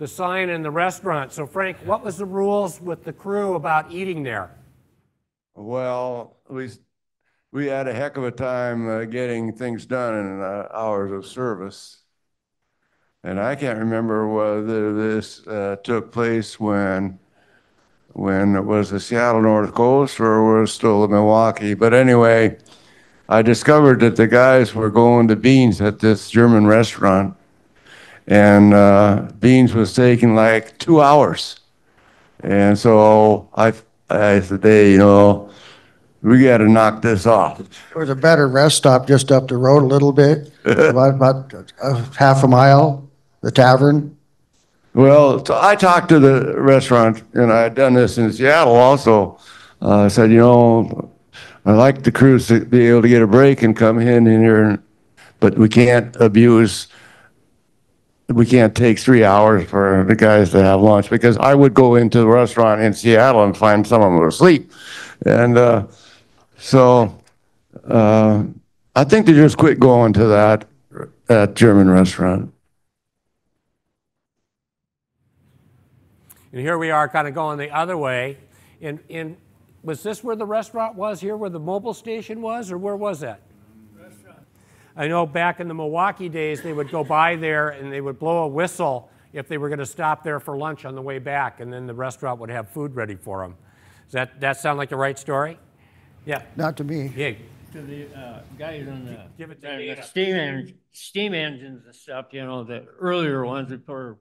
sign in the restaurant. So, Frank, what was the rules with the crew about eating there? Well, we had a heck of a time getting things done in hours of service. And I can't remember whether this took place when it was the Seattle North Coast or was still the Milwaukee. But anyway, I discovered that the guys were going to beans at this German restaurant, and beans was taking like 2 hours. And so I said, hey, you know, we got to knock this off. There was a better rest stop just up the road a little bit, about half a mile, the tavern. Well, so I talked to the restaurant, and I had done this in Seattle also. I said, you know, I'd like the crews to be able to get a break and come in here, but we can't take 3 hours for the guys to have lunch, because I would go into the restaurant in Seattle and find some of them were asleep. And so I think they just quit going to that German restaurant. And here we are kind of going the other way. And was this where the restaurant was here, where the mobile station was, or where was that? Restaurant. I know back in the Milwaukee days, they would go by there and they would blow a whistle if they were going to stop there for lunch on the way back, and then the restaurant would have food ready for them. Does that sound like the right story? Yeah. Not to me. Yeah. To the guys on Give it to the steam engines and stuff, you know, the earlier ones before,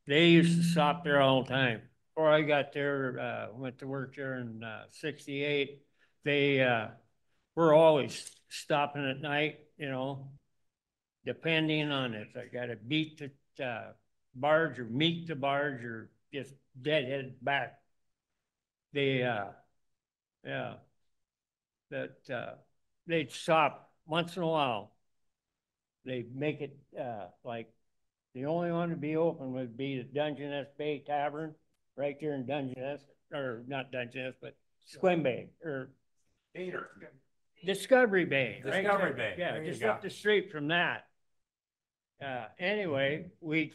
they used to stop there all the time. Before I got there, went to work there in 68, they were always stopping at night, you know, depending on if I got to beat the barge or meet the barge or just deadhead back. They, yeah, that they'd stop once in a while. They'd make it like the only one to be open would be the Dungeness Bay Tavern right there in Dungeness, or not Dungeness, but Sequim Bay, or Discovery Bay. Discovery right Bay. Yeah, there just up the street from that. Anyway, we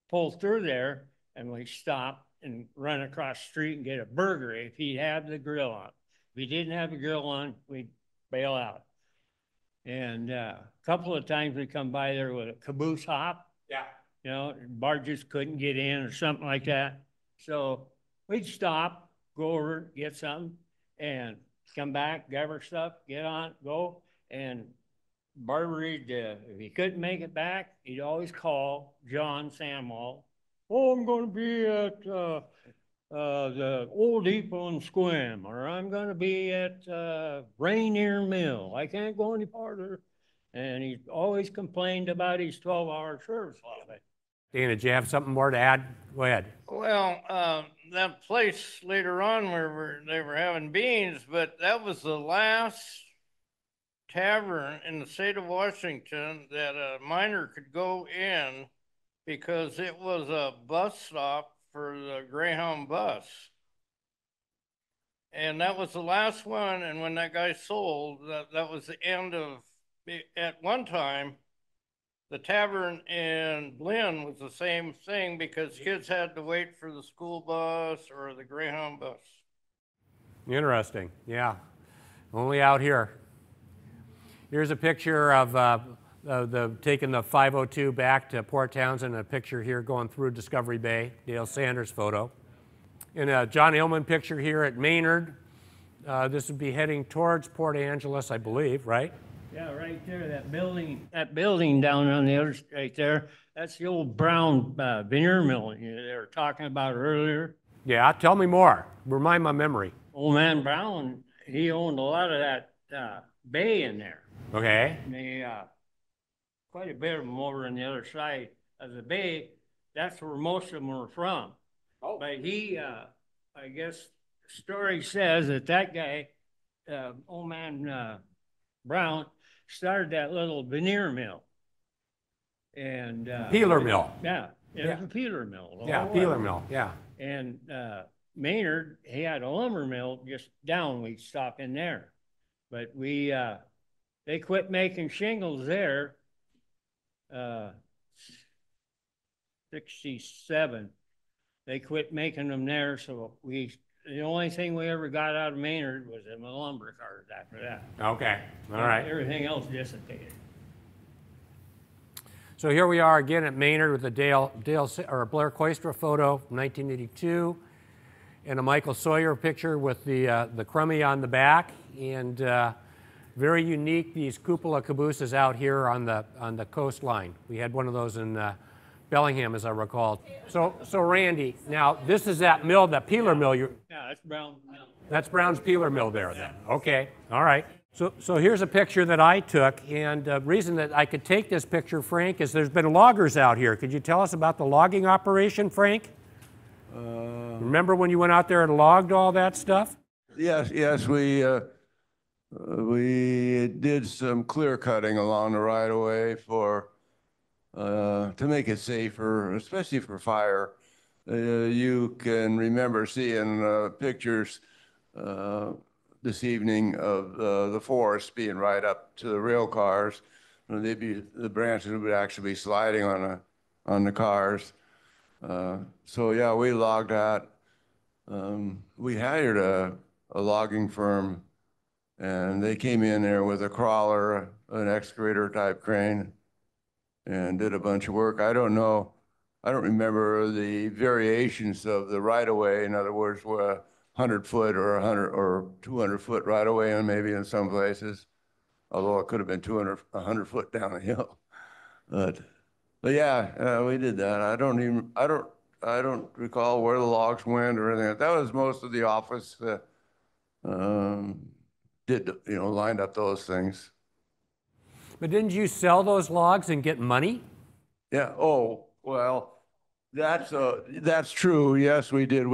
pulled through there and we stopped and run across the street and get a burger if he had the grill on. If he didn't have the grill on, we'd bail out. And a couple of times we come by there with a caboose hop. Yeah. You know, barges couldn't get in or something like that. So we'd stop, go over, get something, and come back, grab our stuff, get on, go. And Barber, if he couldn't make it back, he'd always call John Samwell. Oh, I'm going to be at the Old Depot in Sequim, or I'm going to be at Rainier Mill. I can't go any farther. And he always complained about his 12-hour service limit. Dana, did you have something more to add? Go ahead. Well, that place later on where they were having beans, but that was the last tavern in the state of Washington that a miner could go in because it was a bus stop for the Greyhound bus. And that was the last one, and when that guy sold, that was the end of, at one time, the tavern in Lynn was the same thing because kids had to wait for the school bus or the Greyhound bus. Interesting, yeah. Only out here. Here's a picture of taking the 502 back to Port Townsend, a picture here going through Discovery Bay, Dale Sanders photo. And a John Illman picture here at Maynard. This would be heading towards Port Angeles, I believe, right? Yeah, right there, that building down on the other, right there, that's the old Brown veneer mill they were talking about earlier. Yeah, tell me more. Remind my memory. Old man Brown, he owned a lot of that bay in there. Okay. And they, quite a bit of them over on the other side of the bay. That's where most of them were from. Oh. But he, I guess, the story says that guy, old man Brown, started that little veneer mill. And Peeler mill. Yeah, it Yeah. was a peeler mill. Yeah, peeler mill. Yeah. And Maynard, he had a lumber mill just down. We'd stop in there, but they quit making shingles there. 67. They quit making them there, so the only thing we ever got out of Maynard was the lumber cars after that. Okay. All right. Everything else dissipated. So here we are again at Maynard with a Blair Koistra photo from 1982 and a Michael Sawyer picture with the crummy on the back, and very unique, these cupola cabooses out here on the coastline. We had one of those in Bellingham, as I recall. So Randy, now this is that mill, that peeler mill. Yeah, that's Brown's mill. That's Brown's peeler mill there then. Okay, all right. So here's a picture that I took, and the reason that I could take this picture, Frank, is there's been loggers out here. Could you tell us about the logging operation, Frank? Remember when you went out there and logged all that stuff? Yes, we did some clear cutting along the right of way to make it safer, especially for fire. You can remember seeing pictures this evening of the forest being right up to the rail cars. The branches would actually be sliding on the cars. So yeah, we logged that. We hired a logging firm, and they came in there with a crawler, an excavator type crane, and did a bunch of work. I don't remember the variations of the right of way. In other words, 100 foot or 100 or 200 foot right of way, and maybe in some places, although it could have been 100 foot down the hill. But yeah, we did that. I don't recall where the logs went or anything. That was most of the office lined up those things. But didn't you sell those logs and get money? Yeah. Oh, well, that's true. Yes, we did.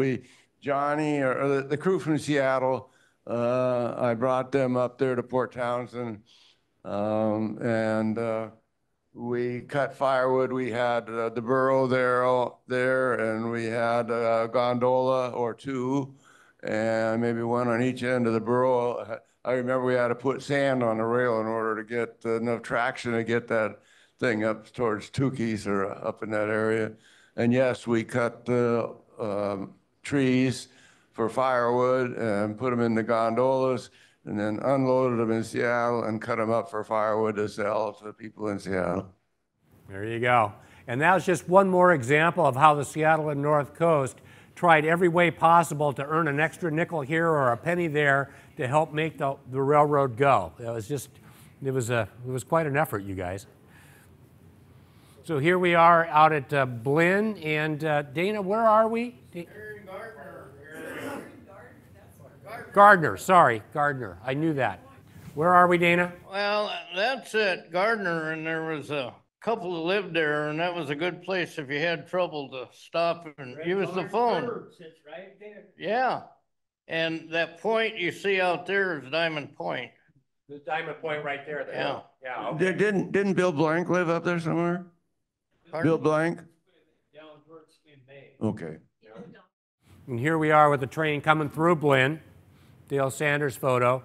Johnny or the crew from Seattle, I brought them up there to Port Townsend, and we cut firewood. We had the burro there, and we had a gondola or two, and maybe one on each end of the burro. I remember we had to put sand on the rail in order to get enough traction to get that thing up towards Tukey's or up in that area. And yes, we cut the trees for firewood and put them in the gondolas, and then unloaded them in Seattle and cut them up for firewood to sell to people in Seattle. There you go. And that was just one more example of how the Seattle and North Coast tried every way possible to earn an extra nickel here or a penny there to help make the railroad go. It was quite an effort, you guys. So here we are out at Blinn, and Dana, where are we? Gardner. I knew that. Where are we, Dana? Well, that's at Gardner, and there was a couple that lived there, and that was a good place if you had trouble to stop and use the phone. Sits right there. Yeah. And that point you see out there is Diamond Point. The Diamond Point right there. Yeah. Yeah. Okay. Didn't Bill Blank live up there somewhere? Pardon? Bill Blank? Down towards Sequim Bay. Okay. And here we are with the train coming through Blinn, Dale Sanders photo.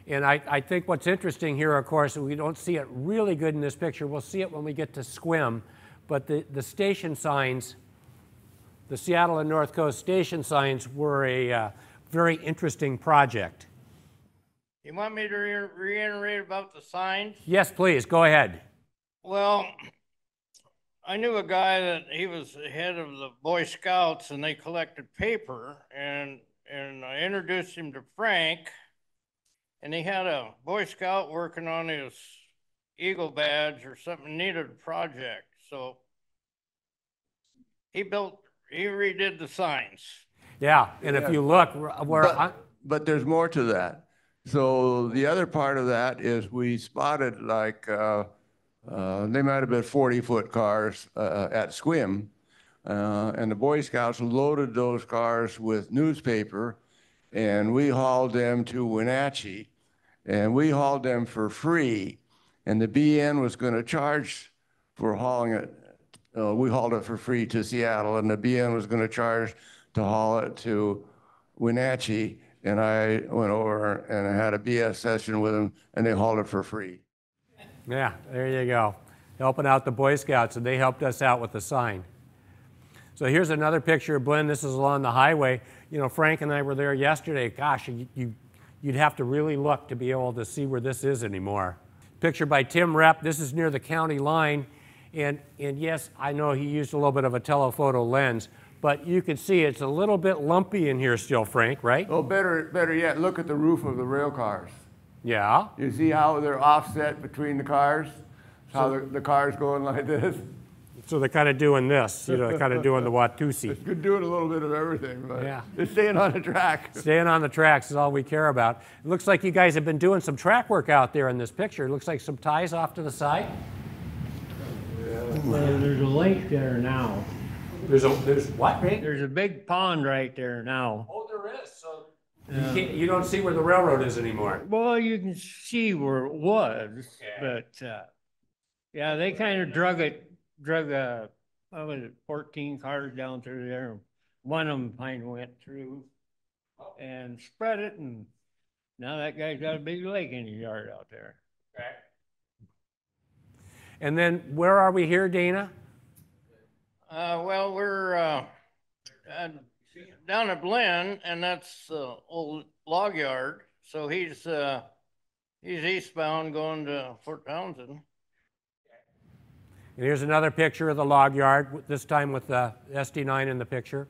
And I think what's interesting here, of course, we don't see it really good in this picture. We'll see it when we get to Sequim. But the station signs, the Seattle and North Coast station signs, were a very interesting project. You want me to reiterate about the signs? Yes, please, go ahead. Well, I knew a guy that he was the head of the Boy Scouts, and they collected paper, and I introduced him to Frank, and he had a Boy Scout working on his Eagle badge or something, needed a project. So he redid the signs. Yeah, and if you look where But there's more to that. So the other part of that is we spotted like, they might have been 40-foot cars at Sequim. And the Boy Scouts loaded those cars with newspaper, and we hauled them to Wenatchee, and we hauled them for free. And the BN was going to charge for hauling it. We hauled it for free to Seattle, and the BN was going to charge to haul it to Wenatchee. And I went over and I had a BS session with them, and they hauled it for free. Yeah, there you go. Helping out the Boy Scouts, and they helped us out with the sign. So here's another picture of Blinn. This is along the highway. You know, Frank and I were there yesterday. Gosh, you'd have to really look to be able to see where this is anymore. Picture by Tim Rep. This is near the county line. And yes, I know he used a little bit of a telephoto lens, but you can see it's a little bit lumpy in here still, Frank, right? Oh, better yet, look at the roof of the rail cars. Yeah. You see how they're offset between the cars? How the cars going like this? So they're kind of doing this, you know, they're kind of doing the Watusi. It's good doing a little bit of everything, but Yeah. it's staying on the track. Staying on the tracks is all we care about. It looks like you guys have been doing some track work out there in this picture. It looks like some ties off to the side. Well, there's a lake there now. There's what, Rick? There's a big pond right there now. Oh, there is. So you don't see where the railroad is anymore. Well, you can see where it was, but yeah, they kind of drug what was it, 14 cars down through there. One of them finally went through and spread it, and now that guy's got a big lake in his yard out there. Okay. And then where are we here, Dana? Well, we're down at Blinn, and that's the old log yard. So he's eastbound going to Fort Townsend. And here's another picture of the log yard, this time with the SD9 in the picture.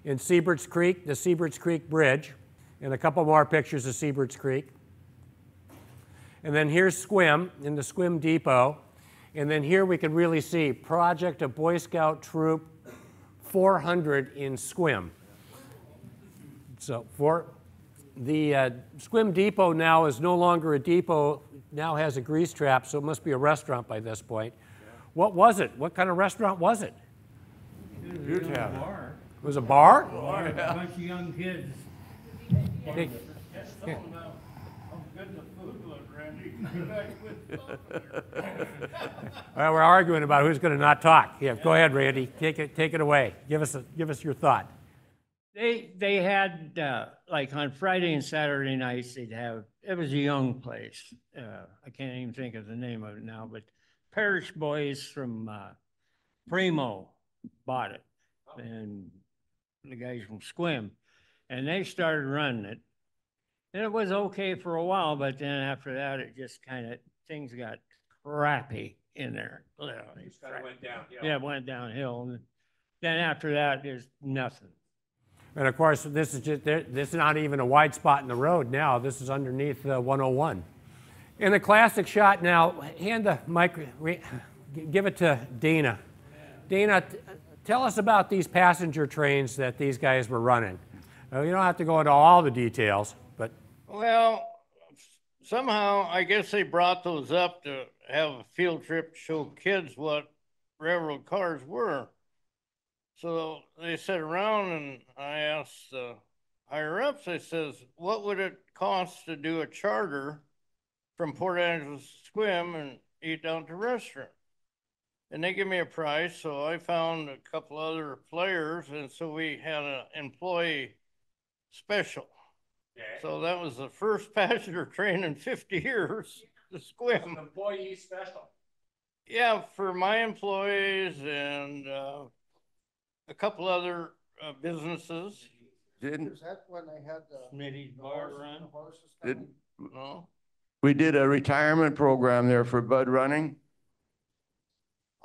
In Seabrits Creek, the Seabrits Creek Bridge, and a couple more pictures of Seabrits Creek. And then here's Sequim, in the Sequim Depot. And then here we can really see Project of Boy Scout Troop 400 in Sequim. So for the Sequim Depot now is no longer a depot, now has a grease trap, so it must be a restaurant by this point. What was it? What kind of restaurant was it? It was a bar. It was a bar? A bunch of young kids. Hey. Yeah. Well, we're arguing about who's going to not talk. Yeah, go ahead, Randy. Take it away. Give us your thought. They had like on Friday and Saturday nights they'd have, it was a young place. I can't even think of the name of it now, but parish boys from Primo bought it, and the guys from Sequim, and they started running it. And it was okay for a while, but then after that, it just kind of, things got crappy in there. Literally. It kind of went downhill. Yeah, it went downhill. And then after that, there's nothing. And of course, this is not even a wide spot in the road now. This is underneath 101. And the classic shot now, hand the mic, give it to Dana. Dana, tell us about these passenger trains that these guys were running. You don't have to go into all the details, but. Well, somehow I guess they brought those up to have a field trip to show kids what railroad cars were. So they sat around and I asked the higher ups, I says, what would it cost to do a charter from Port Angeles to Sequim and eat down to a restaurant? And they give me a price, so I found a couple other players, and so we had an employee special. Okay. So that was the first passenger train in 50 years to Sequim. Employee special. Yeah, for my employees and a couple other businesses. Is that when they had the Smitty's bar run? No. We did a retirement program there for Bud Running.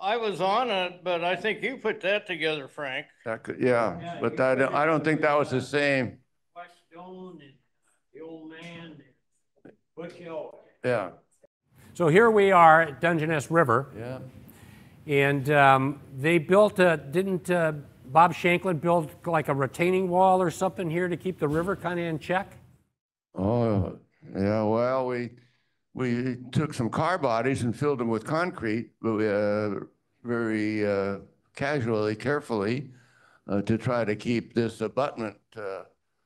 I was on it, but I think you put that together, Frank. That could, yeah, but I don't think that was the same. Stone and the old man. Yeah, So here we are at Dungeness River, yeah. and they built didn't Bob Shanklin build like a retaining wall or something here to keep the river kind of in check? Oh, yeah, well, we took some car bodies and filled them with concrete, but very casually, carefully, to try to keep this abutment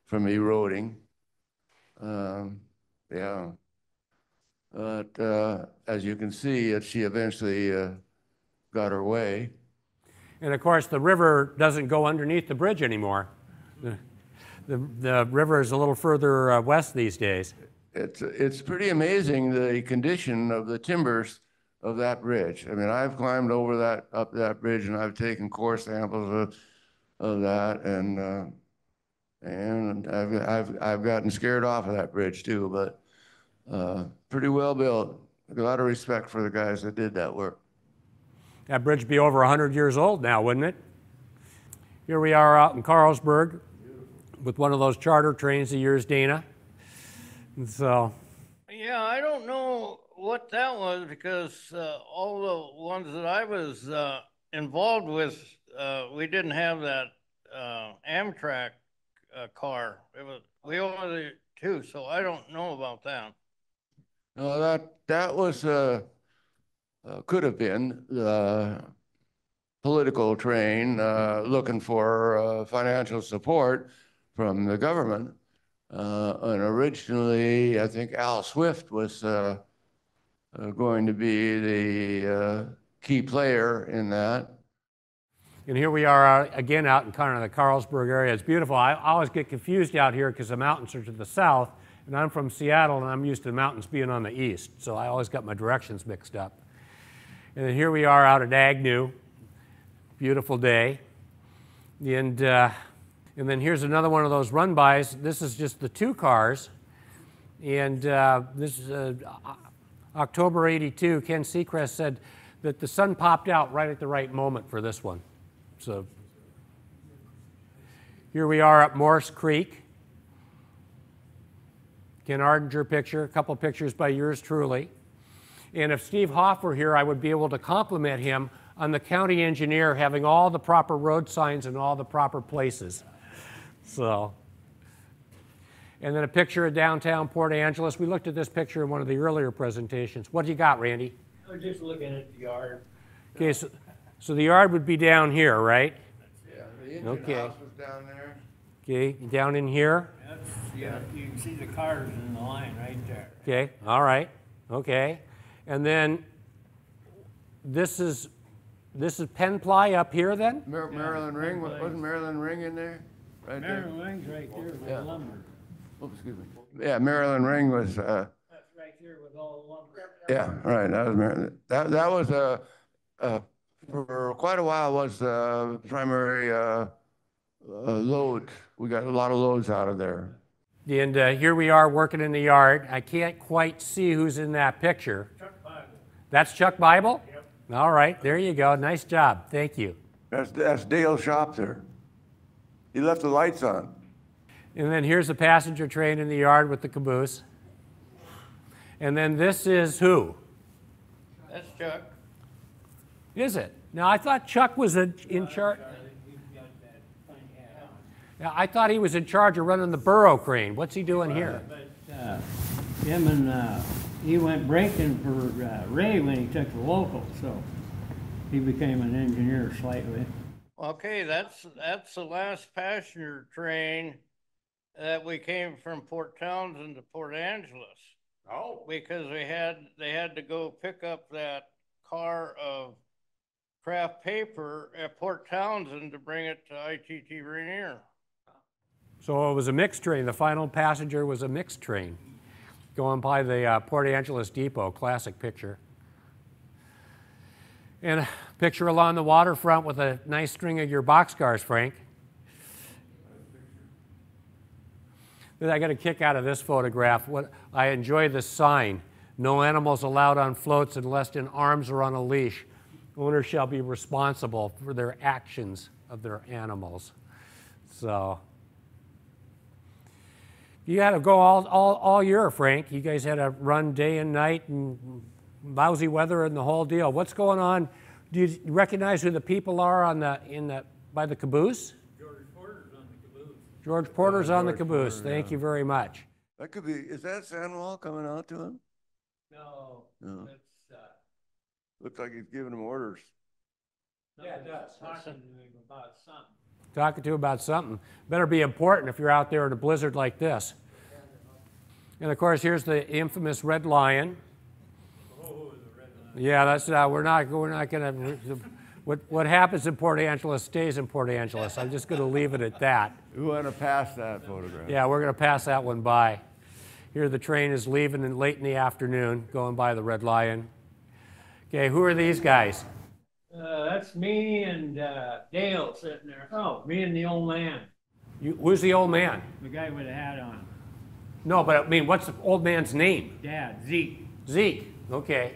from eroding. Yeah. But as you can see, she eventually got her way. And of course, the river doesn't go underneath the bridge anymore. The river is a little further west these days. It's pretty amazing the condition of the timbers of that bridge. I mean, I've climbed over up that bridge, and I've taken core samples of that, and I've gotten scared off of that bridge too. But pretty well built. A lot of respect for the guys that did that work. That bridge would be over 100 years old now, wouldn't it? Here we are out in Carlsberg with one of those charter trains of yours, Dana. And so, Yeah, I don't know what that was because all the ones that I was involved with, we didn't have that Amtrak car. We only had two, so I don't know about that. No, that was could have been the political train looking for financial support from the government. And originally, I think Al Swift was going to be the key player in that. and here we are again out in kind of the Carlsberg area. It's beautiful. I always get confused out here because the mountains are to the south, and I'm from Seattle, and I'm used to the mountains being on the east, so I always got my directions mixed up. And then here we are out at Agnew. Beautiful day. And then here's another one of those run-bys. This is just the two cars. And this is October '82. Ken Seacrest said that the sun popped out right at the right moment for this one. So here we are up Morse Creek. Ken Ardinger picture, a couple pictures by yours truly. And if Steve Hoff were here, I would be able to compliment him on the county engineer having all the proper road signs in all the proper places. So, and then a picture of downtown Port Angeles. We looked at this picture in one of the earlier presentations. What do you got, Randy? I was just looking at the yard. Okay, so the yard would be down here, right? Yeah, the engine house was down there. Okay, down in here? Yeah, you can see the cars in the line right there. Okay, all right, okay. And then this is Penn Ply up here then? Maryland Ring, wasn't Maryland Ring in there? Right Maryland Ring's right there with the lumber. Oh, excuse me. Yeah, Maryland Ring was, That's right there with all the lumber. yeah, right, that was Maryland. That was for quite a while was the primary load. We got a lot of loads out of there. And here we are working in the yard. I can't quite see who's in that picture. Chuck Bible. That's Chuck Bible? Yep. All right, there you go. Nice job. Thank you. That's Dale's shop there. He left the lights on. And then here's the passenger train in the yard with the caboose. And then this is who? That's Chuck. Is it? Now, I thought Chuck was in charge. Yeah, I thought he was in charge of running the burro crane. What's he doing here? But him and he went breaking for Ray when he took the local, so he became an engineer slightly. Okay, that's the last passenger train that we came from Port Townsend to Port Angeles. Oh. Because they had to go pick up that car of craft paper at Port Townsend to bring it to ITT Rainier. So it was a mixed train. The final passenger was a mixed train going by the Port Angeles Depot. Classic picture. And a picture along the waterfront with a nice string of your boxcars, Frank. I got a kick out of this photograph. I enjoy this sign. No animals allowed on floats unless in arms or on a leash. Owners shall be responsible for their actions of their animals. So You had to go all year, Frank. You guys had to run day and night and lousy weather and the whole deal. What's going on? Do you recognize who the people are by the caboose? George Porter's on the caboose. George Porter's on the George caboose. Porter, Thank you very much. That could be, is that Sandoval coming out to him? No, No. that's, Looks like he's giving him orders. yeah, it does. Talking to him about something. Talking to you about something. Better be important if you're out there in a blizzard like this. And of course, here's the infamous Red Lion. Oh, the red line. Yeah, that's we're not going to. What happens in Port Angeles stays in Port Angeles. I'm just going to leave it at that. We want to pass that photograph. Yeah, we're going to pass that one by. Here the train is leaving late in the afternoon, going by the Red Lion. Okay, who are these guys? That's me and Dale sitting there. Oh, me and the old man, Who's the old man? the guy with the hat on. No, but I mean, what's the old man's name? Dad, Zeke. Zeke. Okay.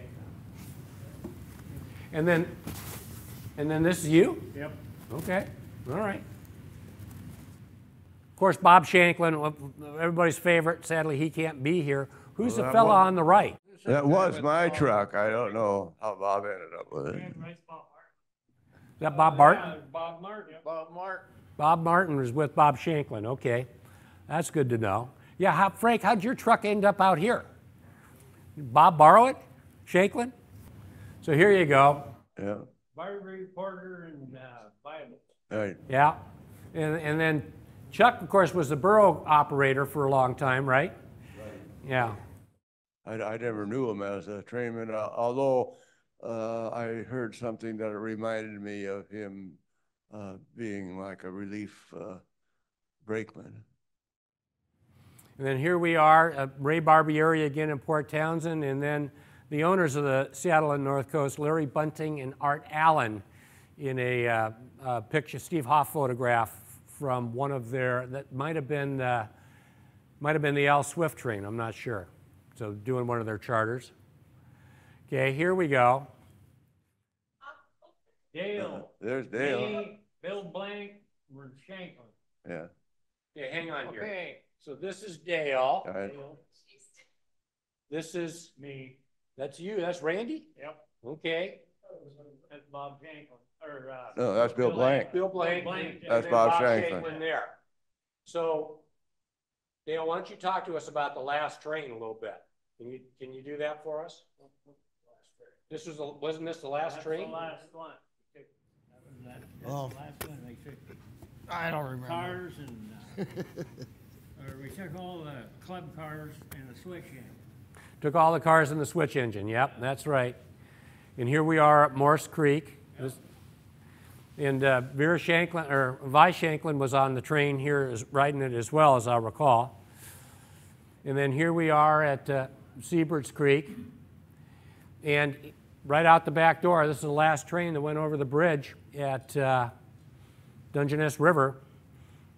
And then this is you? Yep. Okay. All right. Of course, Bob Shanklin, everybody's favorite. Sadly, he can't be here. Who's the fella on the right? That was my truck. I don't know how Bob ended up with it. Is that Bob Barton? Yeah, Bob Martin. Bob Mark. Bob Martin was with Bob Shanklin. Okay. That's good to know. Yeah, Frank, how'd your truck end up out here? Bob borrow it? Shanklin? So here you go. Yeah, Barbary Porter and Bible. right. Yeah. And then Chuck, of course, was the borough operator for a long time, right? Right. Yeah. I never knew him as a trainman, although I heard something that reminded me of him being like a relief brakeman. And then here we are, Ray Barbieri again in Port Townsend, and then the owners of the Seattle and North Coast, Larry Bunting and Art Allen, in a picture, Steve Hoff photograph from one of their, that might have been the Al Swift train, I'm not sure. So doing one of their charters. Okay, here we go. Dale. There's Dale. Me, Bill Blank, we're Shanklin. Yeah. Okay, hang on here. Okay. So this is Dale. All right. This is, Me. that's you, that's Randy? Yep. Okay. That's Bob Shanklin. Or, No, that's Bill Blank. Bill Blank. Blank. and That's then Bob Shanklin. there. So, Dale, why don't you talk to us about the last train a little bit? Can you do that for us? This was, wasn't this the last that's train? the last one. That's Oh. the last one. They took I don't remember. cars and, or we took all the club cars and the switch in. Took all the cars in the switch engine, yep, that's right. And here we are at Morse Creek. And Vera Shanklin, or Vi Shanklin was on the train here, riding it as well, as I recall. And then here we are at Seabird's Creek. And right out the back door, this is the last train that went over the bridge at Dungeness River.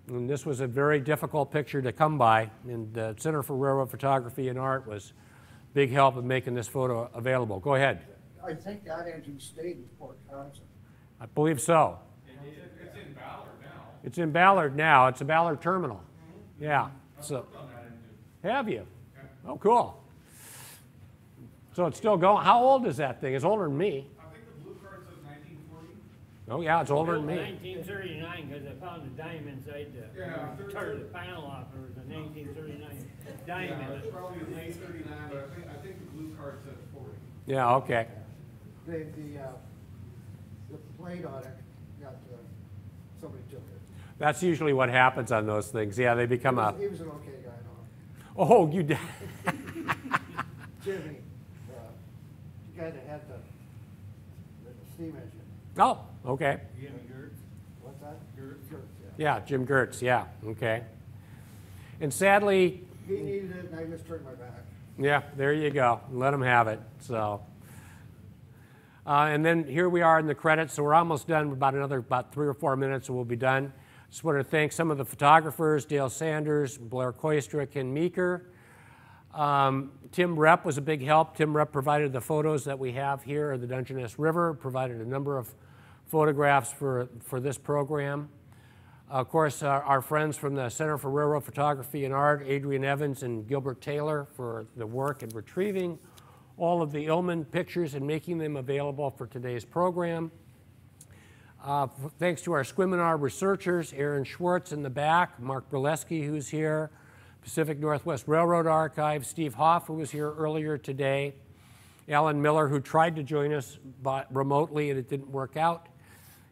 And this was a very difficult picture to come by. And the Center for Railroad Photography and Art was a big help in making this photo available. Go ahead. I think that engine stayed in Port Townsend. I believe so. It's in Ballard now. It's in Ballard now. It's a Ballard terminal. Yeah. So, have you? Oh, cool. So it's still going. How old is that thing? It's older than me. I think the blue card says 1940. Oh, yeah, it's older than me. 1939, because I found a dime inside the, Yeah, turned the panel off, there was a 1939 dime Yeah, in it's it. probably late 39, but I think the blue card says 40. Yeah, okay. The plate on it got, somebody took it. That's usually what happens on those things. Yeah, they become a. He was an okay guy, though. Oh, you did. Jimmy, the guy that had the steam engine. Oh, okay. Jimmy Gertz. What's that? Gertz, Yeah, Jim Gertz. Yeah, okay. And sadly, He needed it, and I just turned my back. yeah, there you go. Let them have it. So, and then here we are in the credits. So we're almost done. About 3 or 4 minutes, and we'll be done. Just want to thank some of the photographers: Dale Sanders, Blair Koistra, Ken Meeker. Tim Repp was a big help. Tim Repp provided the photos that we have here of the Dungeness River. Provided a number of photographs for this program. Of course, our friends from the Center for Railroad Photography and Art, Adrian Evans and Gilbert Taylor, for the work in retrieving all of the Illman pictures and making them available for today's program. Thanks to our Sequim researchers, Aaron Schwartz in the back, Mark Berleski, who's here, Pacific Northwest Railroad Archive, Steve Hoff, who was here earlier today, Alan Miller, who tried to join us remotely and it didn't work out.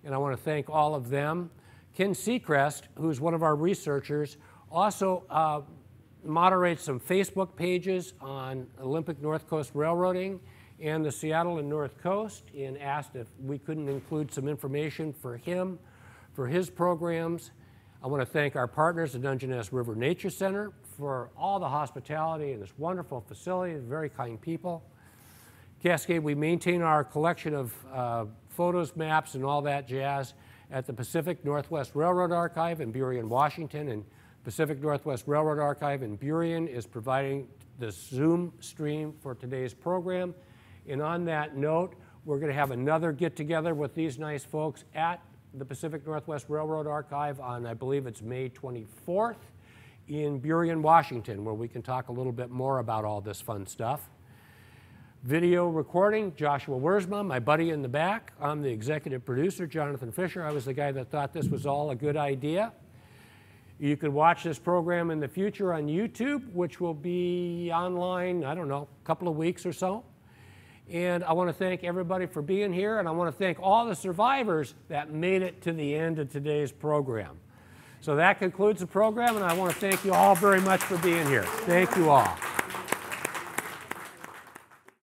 And I want to thank all of them. Ken Seacrest, who's one of our researchers, also moderates some Facebook pages on Olympic North Coast Railroading and the Seattle and North Coast, and asked if we couldn't include some information for him, for his programs. I want to thank our partners at Dungeness River Nature Center for all the hospitality and this wonderful facility, very kind people. Cascade, we maintain our collection of photos, maps, and all that jazz at the Pacific Northwest Railroad Archive in Burien, Washington, and Pacific Northwest Railroad Archive in Burien is providing the Zoom stream for today's program. And on that note, we're going to have another get-together with these nice folks at the Pacific Northwest Railroad Archive on, I believe it's May 24th in Burien, Washington, where we can talk a little bit more about all this fun stuff. Video recording, Joshua Wiersma, my buddy in the back. I'm the executive producer, Jonathan Fisher. I was the guy that thought this was all a good idea. You can watch this program in the future on YouTube, which will be online, I don't know, a couple of weeks or so. And I want to thank everybody for being here, and I want to thank all the survivors that made it to the end of today's program. So that concludes the program, and I want to thank you all very much for being here. Thank you all.